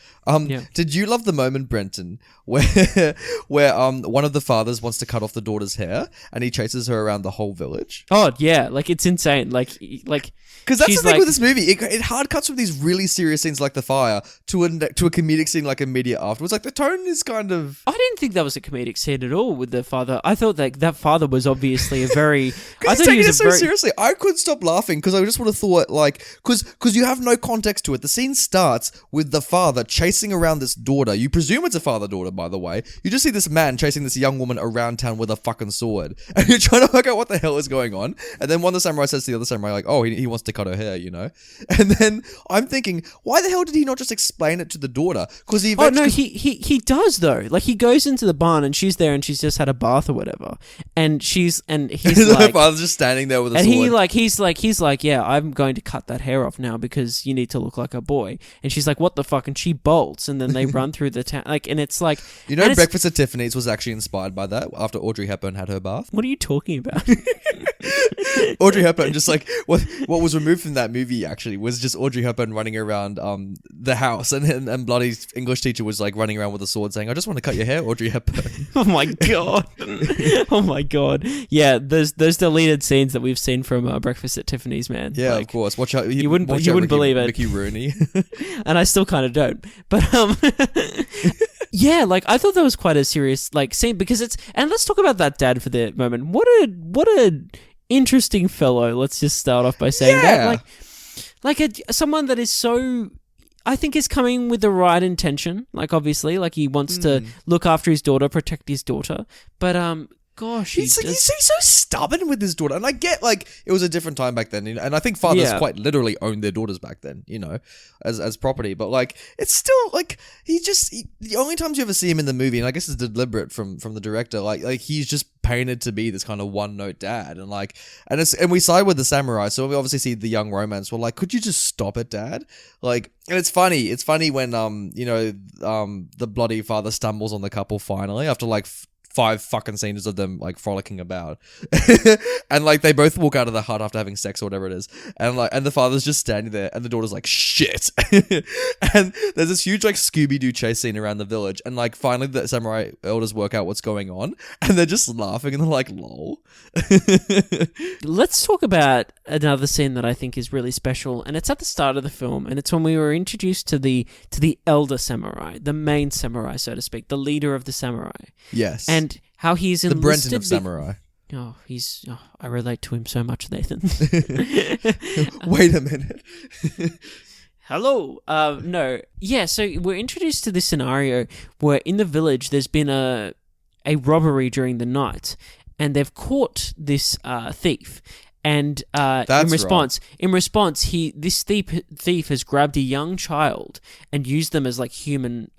Did you love the moment, Brenton, where one of the fathers wants to cut off the daughter's hair and he chases her around the whole village? Oh yeah, it's insane. Because that's the thing with this movie. It hard cuts from these really serious scenes like the fire to a comedic scene immediate afterwards. The tone is kind of... I didn't think that was a comedic scene at all with the father. I thought that father was obviously a very... I thought he was so seriously. I couldn't stop laughing because I just would have thought because you have no context to it. The scene starts with the father chasing around this daughter. You presume it's a father-daughter, by the way. You just see this man chasing this young woman around town with a fucking sword. And you're trying to work out what the hell is going on. And then one of the samurai says to the other samurai, he wants to cut her hair, And then I'm thinking, why the hell did he not just explain it to the daughter? Because he does though. He goes into the barn and she's there and she's just had a bath or whatever, and he's the father's just standing there with a sword. And he's like, yeah, I'm going to cut that hair off now because you need to look like a boy. And she's like, what the fuck? And she bolts, and then they run through the town. And it's Breakfast at Tiffany's was actually inspired by that after Audrey Hepburn had her bath. What are you talking about? Audrey Hepburn, just what was removed from that movie actually was just Audrey Hepburn running around the house, and Bloody's English teacher was running around with a sword saying, I just want to cut your hair, Audrey Hepburn. Oh my god. Oh my god. Yeah, those deleted scenes that we've seen from Breakfast at Tiffany's, man. Yeah, of course. Watch out. You wouldn't believe it. Ricky Rooney. And I still kind of don't. But yeah, I thought that was quite a serious scene because and let's talk about that dad for the moment. What a interesting fellow. Let's just start off by saying that. Someone that is so, I think, is coming with the right intention. Obviously, he wants to look after his daughter, protect his daughter. But gosh, he's so stubborn with his daughter. And I get it was a different time back then, and I think fathers quite literally owned their daughters back then, as property. But it's still the only times you ever see him in the movie, and I guess it's deliberate from the director, he's just painted to be this kind of one-note dad, and we side with the samurai, so we obviously see the young romance. Well, could you just stop it, Dad? And it's funny when the bloody father stumbles on the couple finally after 5 fucking scenes of them frolicking about, and they both walk out of the hut after having sex or whatever it is, and the father's just standing there, and the daughter's like, shit. And there's this huge Scooby-Doo chase scene around the village, and finally the samurai elders work out what's going on, and they're just laughing, and they're like, lol. Let's talk about another scene that I think is really special, and it's at the start of the film, and it's when we were introduced to the elder samurai, the main samurai, so to speak, the leader of the samurai. Yes. And how he's enlisted... The Brenton of samurai. I relate to him so much, Nathan. Wait a minute. Hello. No. Yeah, so we're introduced to this scenario where in the village there's been a robbery during the night, and they've caught this thief. And in response, this thief has grabbed a young child and used them as human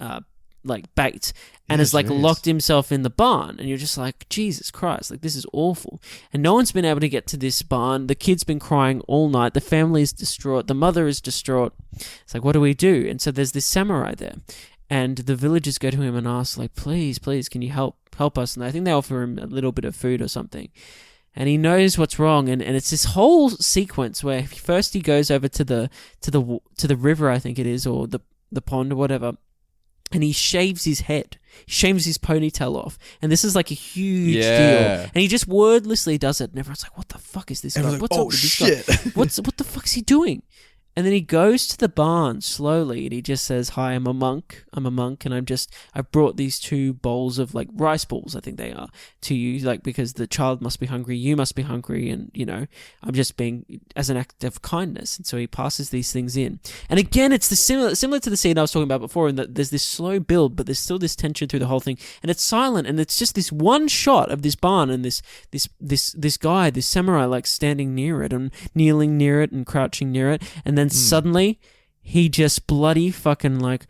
bait, and has locked himself in the barn. And you're just like, Jesus Christ, this is awful. And no one's been able to get to this barn. The kid's been crying all night. The family is distraught. The mother is distraught. It's what do we do? And so there's this samurai there, and the villagers go to him and ask, please, can you help us? And I think they offer him a little bit of food or something. and he knows what's wrong, and it's this whole sequence where first he goes over to the river, I think it is, or the pond or whatever, and he shaves his head, shaves his ponytail off, and this is like a huge deal, and he just wordlessly does it, and everyone's like, what the fuck is this guy? Like, what's up with this guy? What the fuck's he doing? And then he goes to the barn slowly, and he just says, "Hi, I'm a monk, and I've brought these 2 bowls of like rice balls, I think they are, to you, like because the child must be hungry, you must be hungry, and I'm just being as an act of kindness." And so he passes these things in, and again, it's the similar to the scene I was talking about before, in that there's this slow build, but there's still this tension through the whole thing, and it's silent, and it's just this one shot of this barn and this guy, this samurai, like standing near it and kneeling near it and crouching near it, and then suddenly he just bloody fucking like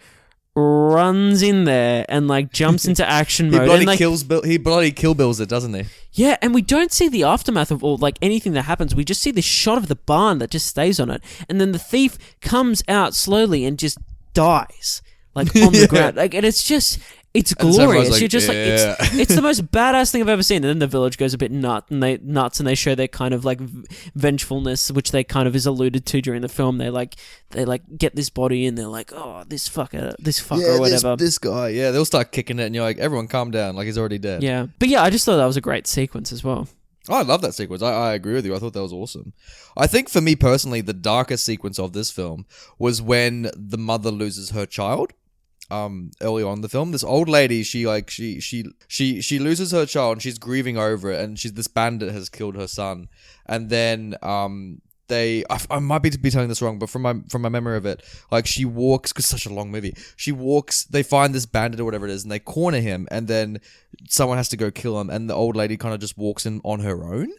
runs in there and like jumps into action mode. He bloody Kill Bills it, doesn't he? Yeah, and we don't see the aftermath of or like anything that happens. We just see the shot of the barn that just stays on it, and then the thief comes out slowly and just dies like on the ground. Like, and it's glorious. Like, You're just like, it's the most badass thing I've ever seen. And then the village goes a bit nuts, and they show their kind of like vengefulness, which they kind of is alluded to during the film. They get this body, and they're like, oh, this fucker, or whatever. This guy, yeah. They'll start kicking it, and you're like, everyone calm down, like he's already dead. Yeah, but yeah, I just thought that was a great sequence as well. Oh, I love that sequence. I agree with you. I thought that was awesome. I think for me personally, the darkest sequence of this film was when the mother loses her child. Early on in the film, this old lady, she loses her child, and she's grieving over it, and this bandit has killed her son, and then I might be telling this wrong, but from my memory of it, like she walks, because it's such a long movie, they find this bandit or whatever it is, and they corner him, and then someone has to go kill him, and the old lady kind of just walks in on her own,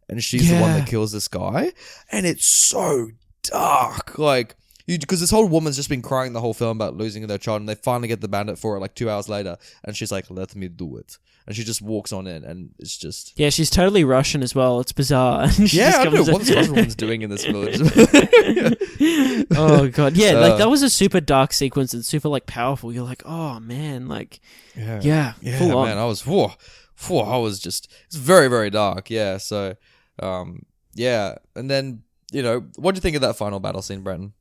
and she's the one that kills this guy, and it's so dark, like. Because this whole woman's just been crying the whole film about losing their child, and they finally get the bandit for it like 2 hours later, and she's like, "Let me do it," and she just walks on in, and it's just she's totally Russian as well. It's bizarre. I don't know what this Russian woman's doing in this village. Oh god, yeah, like that was a super dark sequence and super like powerful. You're like, oh man, like full on. Man, I was just it's very very dark. Yeah, so and then what do you think of that final battle scene, Brenton?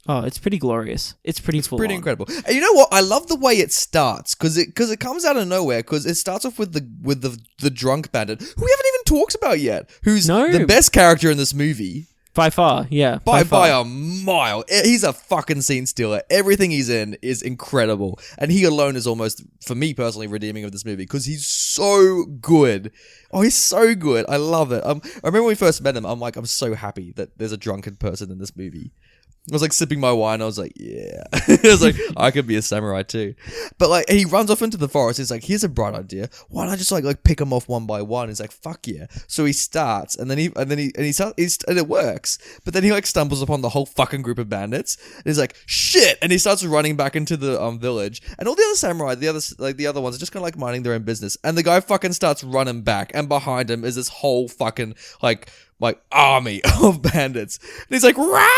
Oh, it's pretty glorious. It's pretty incredible. And you know what? I love the way it starts because it comes out of nowhere. Because it starts off with the drunk bandit, who we haven't even talked about yet. Who's the best character in this movie by far? Yeah, by a mile. He's a fucking scene stealer. Everything he's in is incredible, and he alone is almost, for me personally, redeeming of this movie because he's so good. Oh, he's so good. I love it. I remember when we first met him. I'm so happy that there's a drunken person in this movie. I was like sipping my wine. I was like, yeah. I was like, I could be a samurai too. But like, he runs off into the forest. He's like, here's a bright idea. Why don't I just like pick them off one by one? He's like, fuck yeah. So he starts, and then he starts, and it works. But then he like stumbles upon the whole fucking group of bandits. And he's like, shit. And he starts running back into the village. And all the other samurai, the other ones are just kind of like minding their own business. And the guy fucking starts running back, and behind him is this whole fucking like army of bandits. And he's like, run!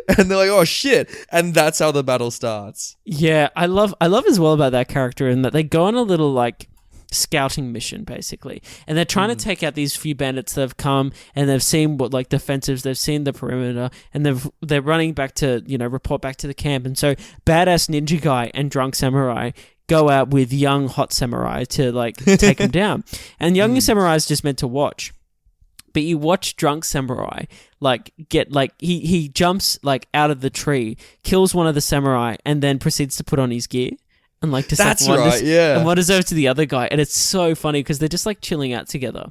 And they're like, oh shit. And that's how the battle starts. Yeah, I love as well about that character, in that they go on a little like scouting mission basically, and they're trying to take out these few bandits that have come, and they've seen what like defensives, they've seen the perimeter, and they're running back to report back to the camp. And so badass ninja guy and drunk samurai go out with young hot samurai to like take them down, and young samurai is just meant to watch. But you watch drunk samurai like get like he jumps like out of the tree, kills one of the samurai, and then proceeds to put on his gear and like just that's right, yeah. And wanders over to the other guy, and it's so funny because they're just like chilling out together.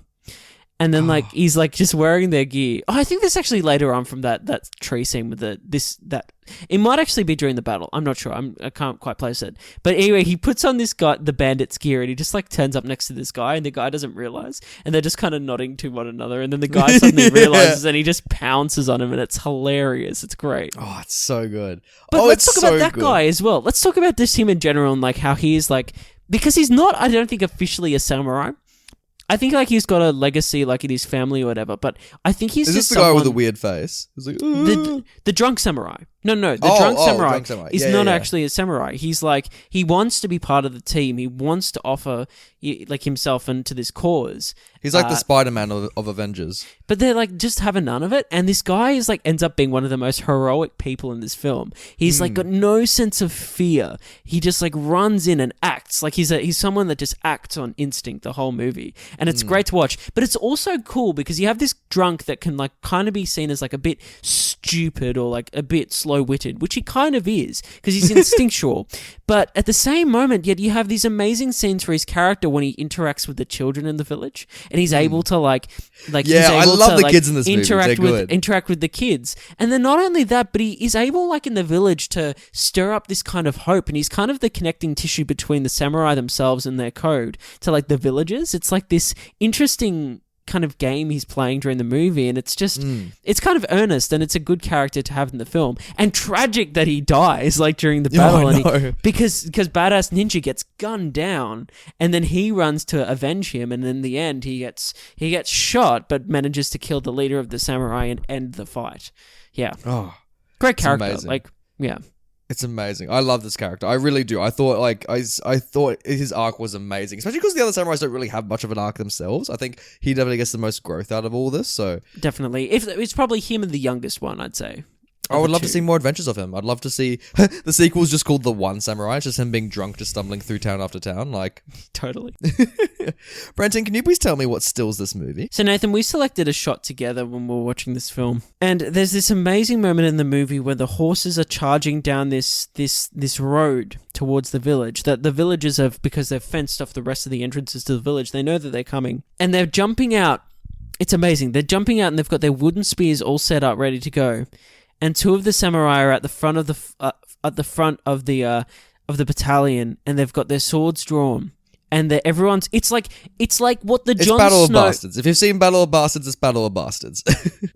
And then like he's like just wearing their gear. Oh, I think this actually later on from that tree scene with that. It might actually be during the battle. I'm not sure. I can't quite place it. But anyway, he puts on this guy, the bandit's gear, and he just like turns up next to this guy, and the guy doesn't realize, and they're just kind of nodding to one another, and then the guy suddenly realizes, and he just pounces on him, and it's hilarious. It's great. Oh, it's so good. But let's talk about that guy as well. Let's talk about this him in general, and like how he is like, because he's not, I don't think, officially a samurai. I think like he's got a legacy like in his family or whatever, but I think he's is just this the guy with the weird face? He's like, the drunk samurai. No, the drunk samurai is not actually a samurai. He's like, he wants to be part of the team. He wants to offer like himself into this cause, He's like the Spider-Man of Avengers. But they're like just having none of it, and this guy is like ends up being one of the most heroic people in this film. He's like got no sense of fear. He just like runs in and acts like he's someone that just acts on instinct the whole movie, and it's great to watch. But it's also cool because you have this drunk that can like kind of be seen as like a bit stupid or like a bit slow-witted, which he kind of is because he's instinctual. But at the same moment, yet you have these amazing scenes for his character when he interacts with the children in the village, and he's able to like yeah, I love the kids in this movie. Interact with the kids, and then not only that, but he is able, like in the village, to stir up this kind of hope, and he's kind of the connecting tissue between the samurai themselves and their code to like the villagers. It's like this interesting kind of game he's playing during the movie, and it's just it's kind of earnest, and it's a good character to have in the film, and tragic that he dies like during the battle, because badass ninja gets gunned down, and then he runs to avenge him, and in the end he gets shot but manages to kill the leader of the samurai and end the fight. Great character. Amazing. Like It's amazing. I love this character. I really do. I thought I thought his arc was amazing, especially because the other samurais don't really have much of an arc themselves. I think he definitely gets the most growth out of all this. So definitely, if it's probably him and the youngest one, I'd say. I would love to see more adventures of him. I'd love to see the sequel's just called The One Samurai. It's just him being drunk, just stumbling through town after town. Like totally. Brenton, can you please tell me what stills this movie? So Nathan, we selected a shot together when we were watching this film, and there's this amazing moment in the movie where the horses are charging down this road towards the village that the villagers have, because they've fenced off the rest of the entrances to the village. They know that they're coming, and they're jumping out. It's amazing. They're jumping out, and they've got their wooden spears all set up, ready to go. And two of the samurai are at the front of the battalion, and they've got their swords drawn, and everyone's. It's like what the Jon Battle Snow. of Bastards. If you've seen Battle of Bastards, it's Battle of Bastards.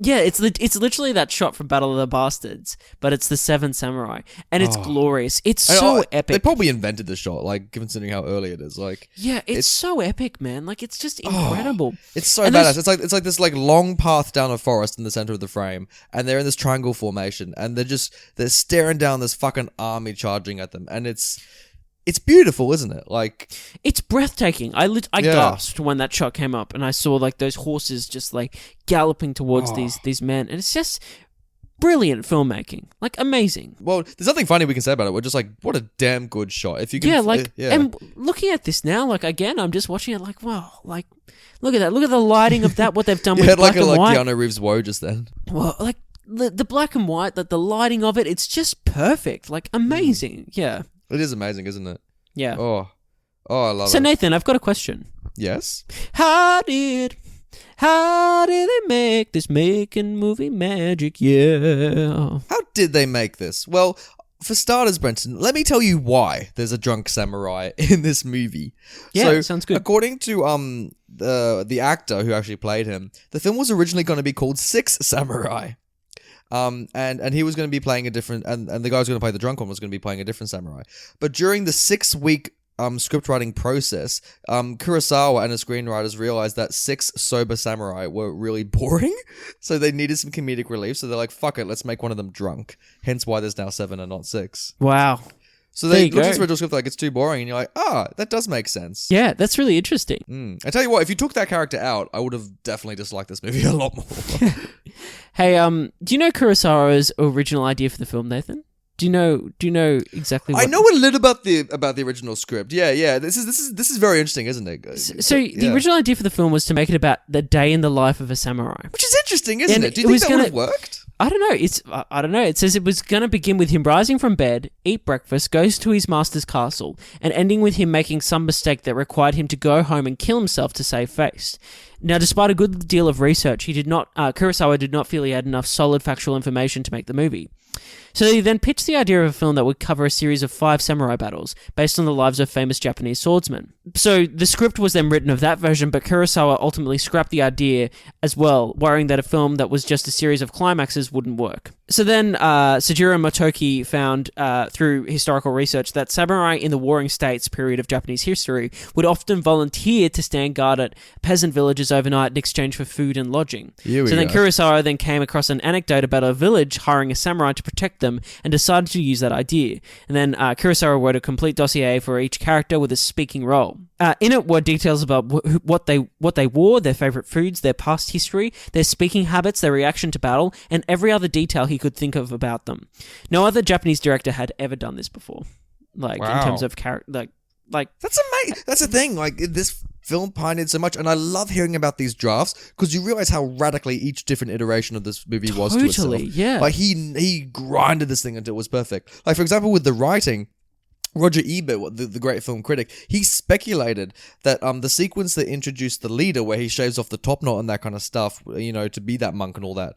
Yeah, it's literally that shot from Battle of the Bastards, but it's the Seven Samurai, and it's glorious. It's so epic. They probably invented the shot, like considering how early it is. Like, yeah, it's so epic, man. Like, it's just incredible. It's so badass. It's like this like long path down a forest in the center of the frame, and they're in this triangle formation, and they're staring down this fucking army charging at them, and it's beautiful, isn't it? Like, it's breathtaking. I gasped when that shot came up, and I saw like those horses just like galloping towards these men, and it's just brilliant filmmaking, like amazing. Well, there's nothing funny we can say about it. We're just like, what a damn good shot. If you can, and looking at this now, like again, I'm just watching it like, wow, like look at that, look at the lighting of that, what they've done with black and white. Keanu Reeves' woe just then. Well, like the black and white, the lighting of it, it's just perfect, like amazing. Yeah. It is amazing, isn't it? Yeah. Oh, I love it. So Nathan, I've got a question. Yes? How did they make this making movie magic? Yeah. How did they make this? Well, for starters, Brenton, let me tell you why there's a drunk samurai in this movie. Yeah, sounds good. According to the actor who actually played him, the film was originally going to be called Six Samurai. And he was going to be playing a different, and the guy who was going to play the drunk one was going to be playing a different samurai. But during the 6-week script writing process, Kurosawa and his screenwriters realized that 6 sober samurai were really boring, so they needed some comedic relief. So they're like, "Fuck it, let's make one of them drunk." Hence why there's now 7 and not 6. Wow. So they looked at the original script like, it's too boring, and you're like, that does make sense. Yeah, that's really interesting. I tell you what, if you took that character out, I would have definitely disliked this movie a lot more. Hey, do you know Kurosawa's original idea for the film, Nathan? Do you know exactly what... I know a little about the original script. Yeah. This is very interesting, isn't it? So the original idea for the film was to make it about the day in the life of a samurai. Which is interesting, isn't it? Do you think that would have worked? I don't know. I don't know. It says it was going to begin with him rising from bed, eat breakfast, goes to his master's castle, and ending with him making some mistake that required him to go home and kill himself to save face. Now, despite a good deal of research, Kurosawa did not feel he had enough solid factual information to make the movie. So he then pitched the idea of a film that would cover a series of 5 samurai battles based on the lives of famous Japanese swordsmen. So the script was then written of that version, but Kurosawa ultimately scrapped the idea as well, worrying that a film that was just a series of climaxes wouldn't work. So then Sejiro Motoki found through historical research that samurai in the Warring States period of Japanese history would often volunteer to stand guard at peasant villages overnight in exchange for food and lodging. Kurosawa then came across an anecdote about a village hiring a samurai to protect protect them, and decided to use that idea. And then Kurosawa wrote a complete dossier for each character with a speaking role. In it were details about what they wore, their favorite foods, their past history, their speaking habits, their reaction to battle, and every other detail he could think of about them. No other Japanese director had ever done this before. Like, in terms of character, like that's amazing. That's the thing. Like, this film pioneered so much, and I love hearing about these drafts because you realize how radically each different iteration of this movie was to itself. Totally, yeah. Like, he grinded this thing until it was perfect. Like, for example, with the writing, Roger Ebert, the great film critic, he speculated that the sequence that introduced the leader, where he shaves off the top knot and that kind of stuff, you know, to be that monk and all that,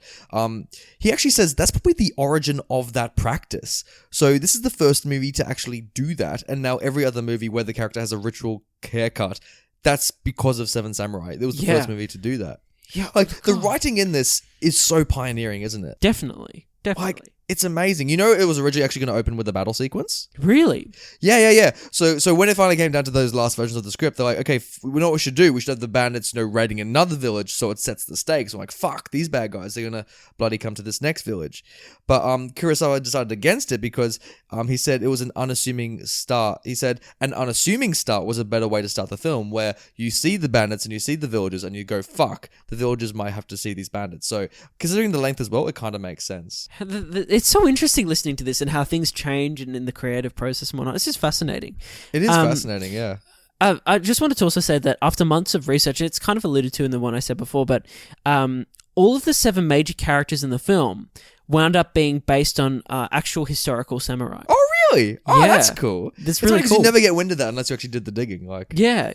he actually says that's probably the origin of that practice. So this is the first movie to actually do that, and now every other movie where the character has a ritual haircut, that's because of Seven Samurai. It was the first movie to do that. Yeah, like, the writing in this is so pioneering, isn't it? Definitely. Like, it's amazing. You know, it was originally actually going to open with a battle sequence. Really? Yeah. So when it finally came down to those last versions of the script, they're like, okay, we know what we should do. We should have the bandits, you know, raiding another village, so it sets the stakes. I'm like, fuck, these bad guys, they're going to bloody come to this next village. But Kurosawa decided against it because he said it was an unassuming start. He said an unassuming start was a better way to start the film, where you see the bandits and you see the villagers and you go, fuck, the villagers might have to see these bandits. So considering the length as well, it kind of makes sense. It's so interesting listening to this and how things change and in the creative process and whatnot. It's just fascinating. It is fascinating, yeah. I just wanted to also say that after months of research, it's kind of alluded to in the one I said before, but all of the 7 major characters in the film wound up being based on actual historical samurai. Oh, really? Oh, yeah. That's cool. That's really cool. You never get wind of that unless you actually did the digging. Like, yeah,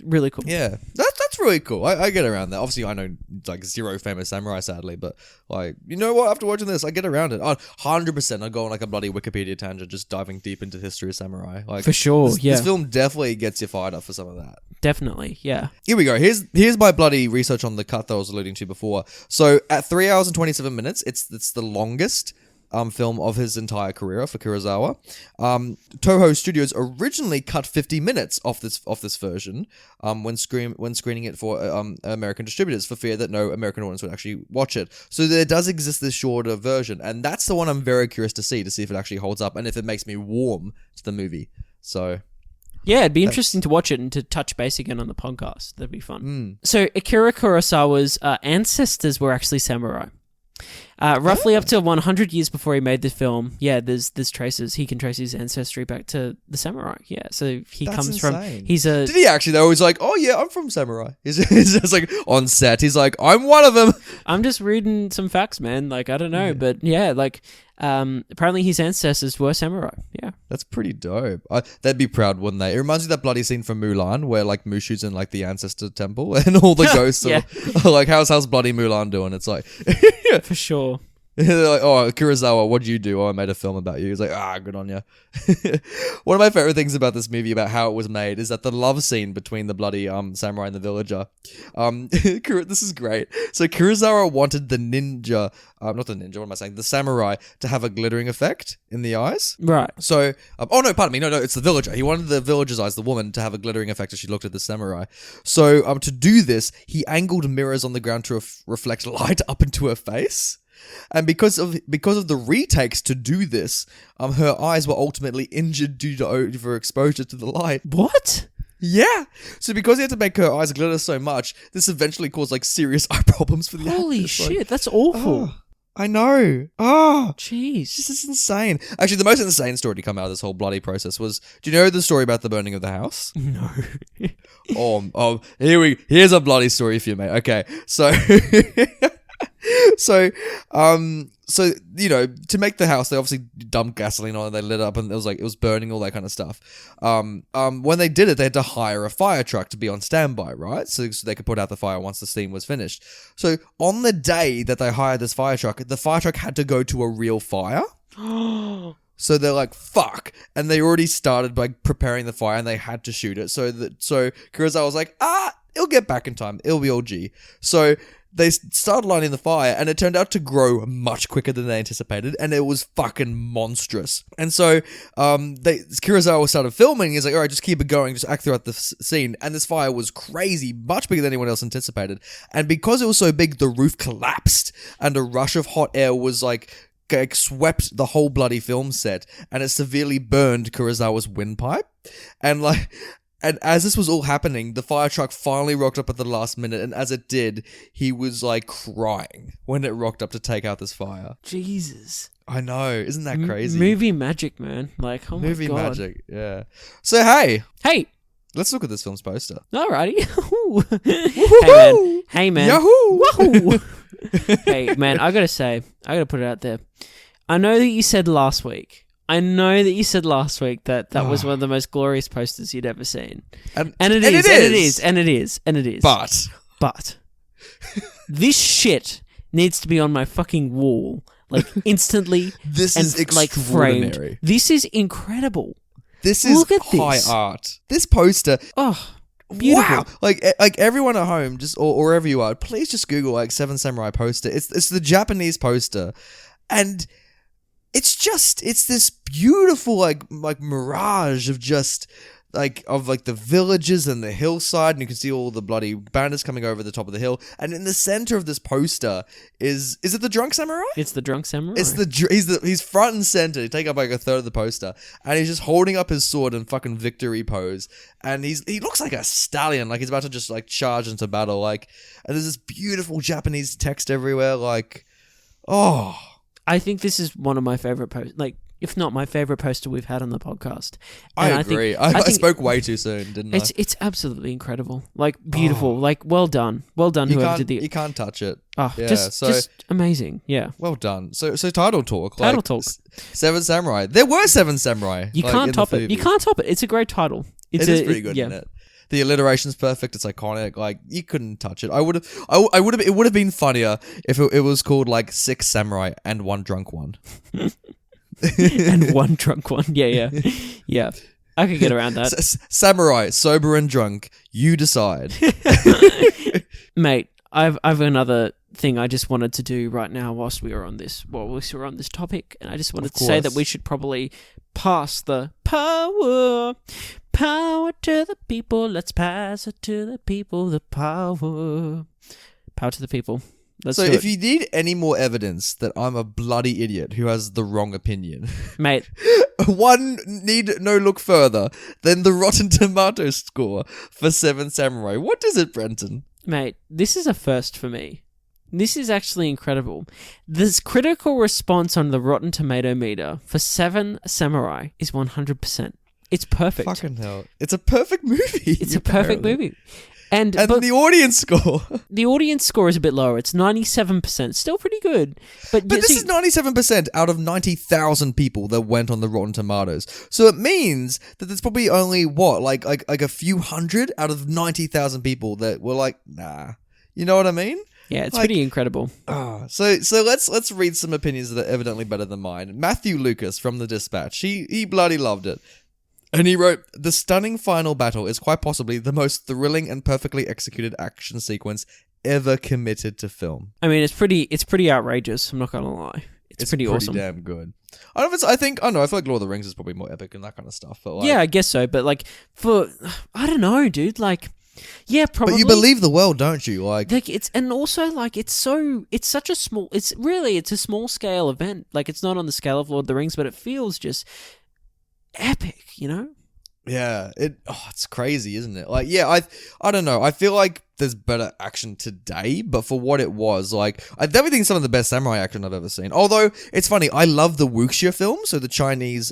really cool. Yeah, that's really cool. I get around that. Obviously, I know like zero famous samurai, sadly, but like, you know what? After watching this, I get around it. 100%. I go on like a bloody Wikipedia tangent, just diving deep into the history of samurai. Like, for sure. This film definitely gets you fired up for some of that. Definitely, yeah. Here we go. Here's my bloody research on the cut that I was alluding to before. So at 3 hours and 27 minutes, it's the longest film of his entire career for Kurosawa. Toho Studios originally cut 50 minutes off this version when screening it for American distributors, for fear that no American audience would actually watch it. So there does exist this shorter version, and that's the one I'm very curious to see if it actually holds up and if it makes me warm to the movie. So yeah, it'd be interesting to watch it and to touch base again on the podcast. That'd be fun. So Akira Kurosawa's ancestors were actually samurai. Roughly up to 100 years before he made the film, there's traces. He can trace his ancestry back to the samurai. Yeah, so That's comes insane. from. Did he actually? They're always like, oh yeah, I'm from samurai. He's just like on set. He's like, I'm one of them. I'm just reading some facts, man. Like, I don't know, but yeah, like. Apparently his ancestors were samurai. Yeah, that's pretty dope. They'd be proud, wouldn't they? It reminds me of that bloody scene from Mulan where like Mushu's in like the ancestor temple and all the ghosts are like, how's bloody Mulan doing? It's like for sure. They're like, oh, Kurosawa, what'd you do? Oh, I made a film about you. He's like, good on you. One of my favorite things about this movie, about how it was made, is that the love scene between the bloody samurai and the villager. This is great. So Kurosawa wanted the ninja, not the ninja, what am I saying? The samurai to have a glittering effect in the eyes. Right. So, pardon me. No, it's the villager. He wanted the villager's eyes, the woman, to have a glittering effect as she looked at the samurai. So, to do this, he angled mirrors on the ground to reflect light up into her face. And because of the retakes to do this, her eyes were ultimately injured due to overexposure to the light. What? Yeah. So because he had to make her eyes glitter so much, this eventually caused like serious eye problems for the actress. Holy shit, that's awful. I know. Oh, jeez. This is insane. Actually, the most insane story to come out of this whole bloody process was, do you know the story about the burning of the house? No. Here's a bloody story for you, mate. Okay. So So, you know, to make the house, they obviously dumped gasoline on it, they lit it up, and it was burning, all that kind of stuff. When they did it, they had to hire a fire truck to be on standby, right? So they could put out the fire once the steam was finished. So on the day that they hired this fire truck, the fire truck had to go to a real fire. So they're like, fuck. And they already started by preparing the fire, and they had to shoot it. So Kurosawa was like, it'll get back in time. It'll be all G. So they started lighting the fire, and it turned out to grow much quicker than they anticipated, and it was fucking monstrous. And so Kurosawa started filming. He's like, all right, just keep it going, just act throughout the scene. And this fire was crazy, much bigger than anyone else anticipated. And because it was so big, the roof collapsed, and a rush of hot air was like swept the whole bloody film set, and it severely burned Kurosawa's windpipe. And and as this was all happening, the fire truck finally rocked up at the last minute, and as it did, he was like crying when it rocked up to take out this fire. Jesus. I know, isn't that crazy? Movie magic, man. Like, oh my god. Movie magic, yeah. So hey, let's look at this film's poster. Alrighty. Hey man. Yahoo! Wahoo! Hey man, I gotta put it out there. I know that you said last week that was one of the most glorious posters you'd ever seen. And it is. But this shit needs to be on my fucking wall, like instantly. This is extraordinary. Framed. This is incredible. This is high art. This poster. Oh, beautiful. Wow. Like everyone at home, just or wherever you are, please just Google like Seven Samurai poster. It's the Japanese poster. And it's this beautiful like mirage of just of the villages and the hillside, and you can see all the bloody banners coming over the top of the hill. And in the center of this poster is it the drunk samurai? It's the drunk samurai. He's front and center. He take up like a third of the poster, and he's just holding up his sword in fucking victory pose. And he looks like a stallion, like he's about to just like charge into battle. Like, and there's this beautiful Japanese text everywhere. Like, oh. I think this is one of my favorite posters, like, if not my favorite poster we've had on the podcast. And I agree. I think spoke way too soon, didn't I? It's absolutely incredible. Like, beautiful. Like, well done. Well done, whoever did the... You can't touch it. Oh, yeah, just amazing. Yeah. Well done. So title talk. Title talk. Seven Samurai. There were Seven Samurai. You can't top it. You can't top it. It's a great title. It is pretty good, isn't it? The alliteration's perfect. It's iconic. Like, you couldn't touch it. It would have been funnier if it was called like Six Samurai and One Drunk One. And One Drunk One. Yeah. I could get around that. Samurai, sober and drunk. You decide. Mate, I've another thing I just wanted to do right now whilst we were on this topic, and I just wanted to say that we should probably pass the power to the people. Let's pass it to the people. The power to the people. So if you need any more evidence that I'm a bloody idiot who has the wrong opinion, mate, one need no look further than the Rotten Tomatoes score for Seven Samurai. What is it, Brenton? Mate, this is a first for me. This is actually incredible. This critical response on the Rotten Tomato meter for Seven Samurai is 100%. It's perfect. Fucking hell. It's a perfect movie. It's a perfect movie. And the audience score. The audience score is a bit lower. It's 97%. Still pretty good. But this is 97% out of 90,000 people that went on the Rotten Tomatoes. So it means that there's probably only, like a few hundred out of 90,000 people that were like, nah. You know what I mean? Yeah, it's pretty incredible. So let's read some opinions that are evidently better than mine. Matthew Lucas from The Dispatch. He bloody loved it. And he wrote, the stunning final battle is quite possibly the most thrilling and perfectly executed action sequence ever committed to film. I mean, it's pretty outrageous. I'm not gonna lie. It's pretty awesome. Damn good. I feel like Lord of the Rings is probably more epic and that kind of stuff. But yeah, I guess so. But like, I don't know, dude. Like, yeah, probably. But you believe the world, don't you? Like it's such a small. It's a small scale event. Like, it's not on the scale of Lord of the Rings, but it feels just epic, you know? Yeah, it's crazy, isn't it? Like, yeah, I don't know. I feel like there's better action today, but for what it was, like, I definitely think some of the best samurai action I've ever seen. Although, it's funny, I love the wuxia films, so the Chinese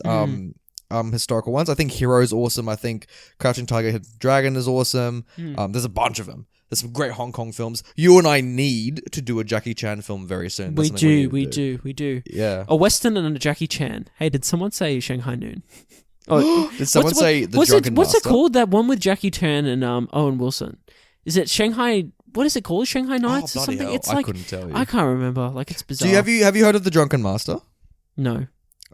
historical ones. I think Hero's awesome. I think Crouching Tiger, Hidden Dragon is awesome. There's a bunch of them. There's some great Hong Kong films. You and I need to do a Jackie Chan film very soon. We do. Yeah. A Western and a Jackie Chan. Hey, did someone say Shanghai Noon? Oh, did someone say The Drunken Master? What's it called? That one with Jackie Chan and Owen Wilson. Is it Shanghai? What is it called? Shanghai Nights or something? Hell. I couldn't tell you. I can't remember. Like, it's bizarre. Have you heard of The Drunken Master? No.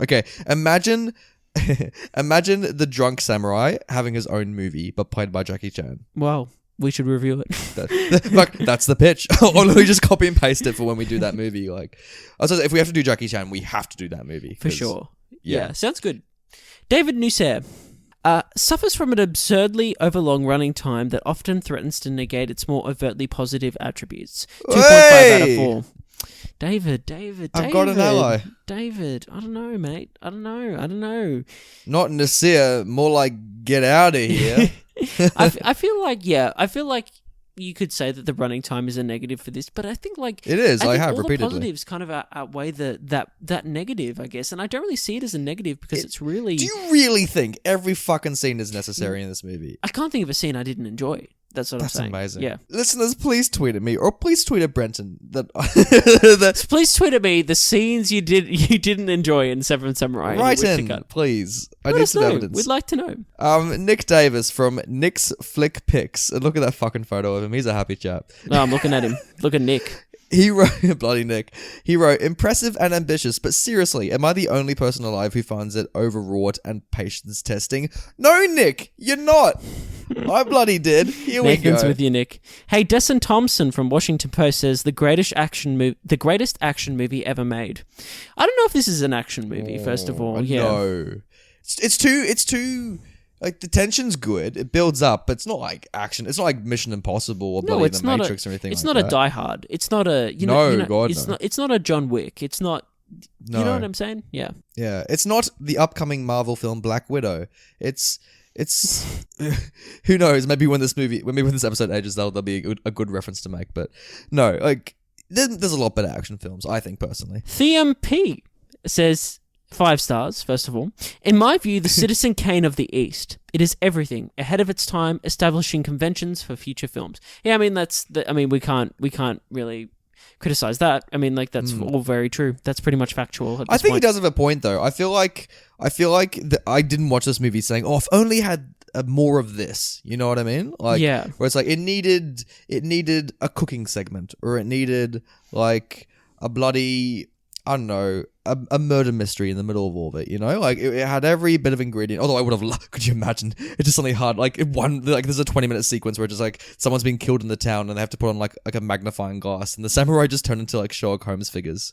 Okay, imagine the drunk samurai having his own movie, but played by Jackie Chan. Wow. We should review it. That's the pitch. Or we just copy and paste it for when we do that movie. Like, if we have to do Jackie Chan, we have to do that movie. For sure. Yeah, sounds good. David Nusser suffers from an absurdly overlong running time that often threatens to negate its more overtly positive attributes. 2.5 out of 4. David. I've got an ally. David, I don't know, mate. I don't know. Not Nasir, more like get out of here. I feel like you could say that the running time is a negative for this, but I think like it is. I think have all repeatedly. the positives kind of outweigh that negative, I guess, and I don't really see it as a negative because it's really. Do you really think every fucking scene is necessary in this movie? I can't think of a scene I didn't enjoy. That's what I'm saying. That's amazing. Yeah. Listeners, please tweet at me or please tweet at Brenton that please tweet at me the scenes you didn't enjoy in Seven Samurai. Write in, please. I need some evidence. We'd like to know. Nick Davis from Nick's Flick Pics. And look at that fucking photo of him. He's a happy chap. No, I'm looking at him. Look at Nick. He wrote, bloody Nick. He wrote, impressive and ambitious, but seriously, am I the only person alive who finds it overwrought and patience testing? No, Nick, you're not. I bloody did. Here Nathan's we go. With you, Nick. Hey, Desson Thompson from Washington Post says the greatest action movie ever made. I don't know if this is an action movie. First of all, yeah. No, it's too. Like, the tension's good. It builds up, but it's not like action. It's not like Mission Impossible or bloody The Matrix or anything like that. It's not a Die Hard. It's not a... It's not a John Wick. It's not... You know what I'm saying? Yeah. Yeah. It's not the upcoming Marvel film Black Widow. It's who knows? Maybe when this episode ages, there'll be a good reference to make. But no, like, there's a lot better action films, I think, personally. Theum P says... 5 stars, first of all. In my view, the Citizen Kane of the East. It is everything, ahead of its time, establishing conventions for future films. Yeah, I mean we can't really criticize that. I mean, like, that's all very true. That's pretty much factual. I think he does have a point, though. I feel like I didn't watch this movie saying, "Oh, if only had more of this." You know what I mean? Like, yeah. Where it's like it needed a cooking segment, or it needed like a bloody, I don't know, a murder mystery in the middle of all of it, you know? Like, it had every bit of ingredient. Although I would have loved, could you imagine? It's just something hard. Like, there's a 20-minute sequence where it's just like, someone's being killed in the town and they have to put on like a magnifying glass and the samurai just turn into like Sherlock Holmes figures.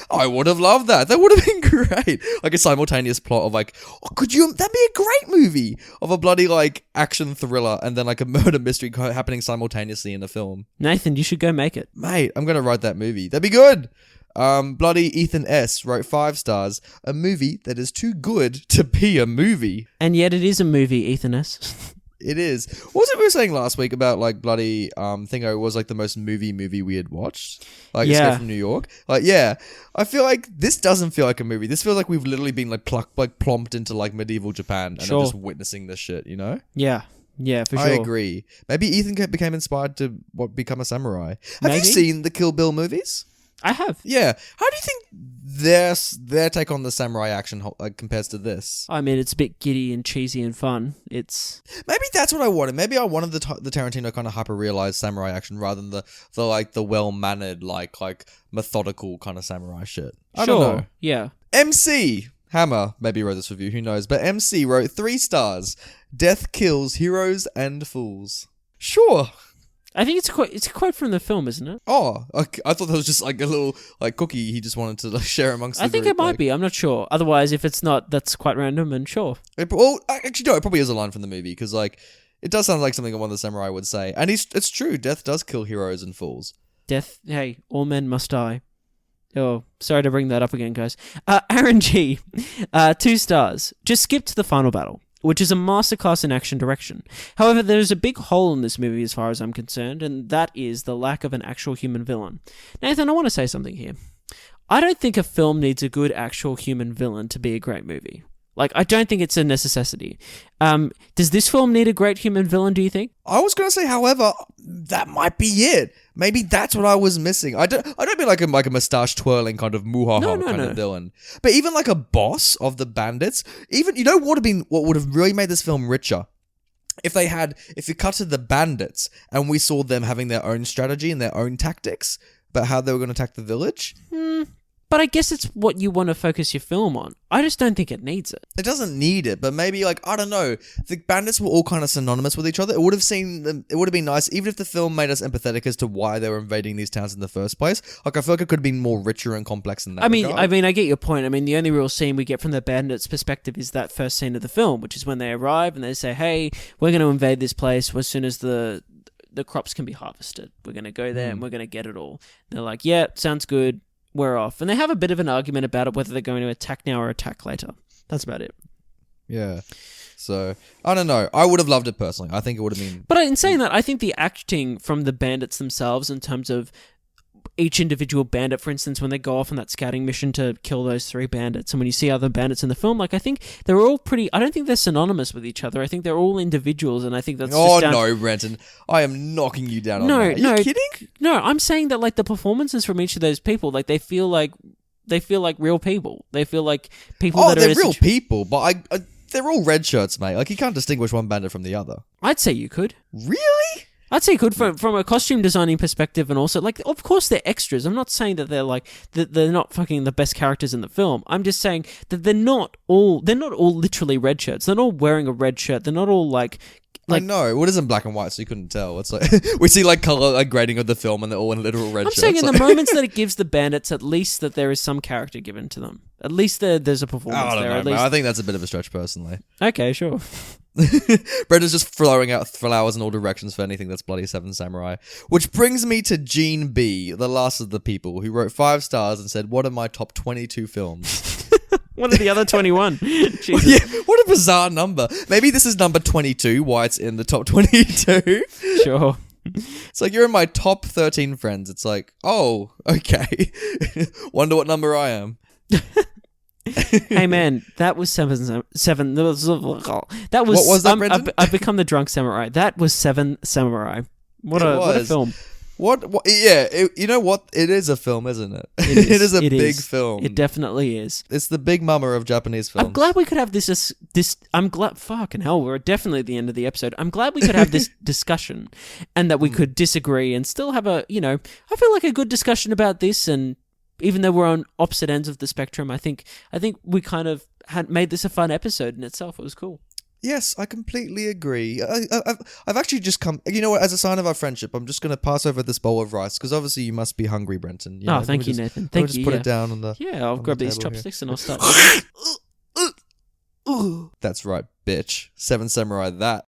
I would have loved that. That would have been great. Like a simultaneous plot of like, that'd be a great movie of a bloody like action thriller and then like a murder mystery happening simultaneously in the film. Nathan, you should go make it. Mate, I'm going to write that movie. That'd be good. Bloody Ethan S. wrote 5 stars. A movie that is too good to be a movie. And yet it is a movie, Ethan S. It is. What was it we were saying last week about like bloody Thingo was like the most movie we had watched? Like Escape from New York? Like, yeah. I feel like this doesn't feel like a movie. This feels like we've literally been like plomped into like medieval Japan and are just witnessing this shit, you know? Yeah. Yeah, for sure. I agree. Maybe Ethan became inspired to become a samurai. Have you seen the Kill Bill movies? I have. Yeah. How do you think their take on the samurai action compares to this? I mean, it's a bit giddy and cheesy and fun. It's maybe that's what I wanted. Maybe I wanted the Tarantino kind of hyper-realized samurai action rather than the well-mannered like methodical kind of samurai shit. I don't know. Yeah. MC Hammer maybe wrote this review. Who knows? But MC wrote 3 stars. Death kills heroes and fools. Sure. I think it's a quote from the film, isn't it? Oh, okay. I thought that was just like a little like cookie he just wanted to like share amongst the group. I think it might be. I'm not sure. Otherwise, if it's not, that's quite random and sure. Well, actually, no, it probably is a line from the movie because like it does sound like something one of the samurai would say. And it's true. Death does kill heroes and fools. Death, hey, all men must die. Oh, sorry to bring that up again, guys. Aaron G, 2 stars. Just skip to the final battle, which is a masterclass in action direction. However, there is a big hole in this movie as far as I'm concerned, and that is the lack of an actual human villain. Nathan, I want to say something here. I don't think a film needs a good actual human villain to be a great movie. Like, I don't think it's a necessity. Does this film need a great human villain, do you think? I was going to say, however, that might be it. Maybe that's what I was missing. I don't mean like a mustache twirling kind of muhaha kind of villain. But even like a boss of the bandits, even, you know what would have really made this film richer? If you cut to the bandits and we saw them having their own strategy and their own tactics, but how they were going to attack the village. But I guess it's what you want to focus your film on. I just don't think it needs it. It doesn't need it, but maybe like, I don't know. The bandits were all kind of synonymous with each other. It would have been nice, even if the film made us empathetic as to why they were invading these towns in the first place. Like, I feel like it could have been more richer and complex than that. I mean, I get your point. I mean, the only real scene we get from the bandits' perspective is that first scene of the film, which is when they arrive and they say, "Hey, we're going to invade this place as soon as the the crops can be harvested. We're going to go there and we're going to get it all. They're like, yeah, sounds good. We're off. And they have a bit of an argument about it, whether they're going to attack now or attack later. That's about it. Yeah. So, I don't know. I would have loved it personally. I think it would have been... But in saying that, I think the acting from the bandits themselves in terms of each individual bandit, for instance, when they go off on that scouting mission to kill those 3 bandits, and when you see other bandits in the film, like, I think they're all pretty... I don't think they're synonymous with each other. I think they're all individuals, and I think that's just down... no, Brenton. I am knocking you down on that. Are you kidding? No, I'm saying that, like, the performances from each of those people, like, they feel like real people. They feel like people that are... they're real people, but they're all red shirts, mate. Like, you can't distinguish one bandit from the other. I'd say you could. Really? I'd say you could from a costume designing perspective, and also, like, of course they're extras. I'm not saying that they're like that they're not fucking the best characters in the film. I'm just saying that they're not all literally red shirts. They're not wearing a red shirt. They're not all like I know. Well, it isn't black and white, so you couldn't tell. It's like we see like color like grading of the film, and they're all in literal red shirts. I'm saying in the moments that it gives the bandits, at least that there is some character given to them. At least there's a performance there. At least I think that's a bit of a stretch, personally. Okay, sure. Brenda's just throwing out flowers in all directions for anything that's bloody Seven Samurai. Which brings me to Gene B, the last of the people, who wrote 5 stars and said, "What are my top 22 films?" What are the other 21? Jesus. Yeah, what a bizarre number. Maybe this is number 22, why it's in the top 22. Sure. It's like, you're in my top 13 friends. It's like, oh, okay. Wonder what number I am. Hey man, that was seven. That was what was that, Brendan? I've become the drunk samurai. That was 7 Samurai. What a film. What yeah, you know what? It is a film, isn't it? It is a big film. It definitely is. It's the big mama of Japanese films. I'm glad we could have this I'm glad, fucking hell, we're definitely at the end of the episode. I'm glad we could have this discussion and that we could disagree and still have I feel like a good discussion about this, and even though we're on opposite ends of the spectrum, I think we kind of had made this a fun episode in itself. It was cool. Yes, I completely agree. I've actually just come... You know what? As a sign of our friendship, I'm just going to pass over this bowl of rice, because obviously you must be hungry, Brenton. Thank you, Nathan. Thank you. Just put it down on the... Yeah, I'll grab these chopsticks and I'll start... That's right, bitch. 7 Samurai that.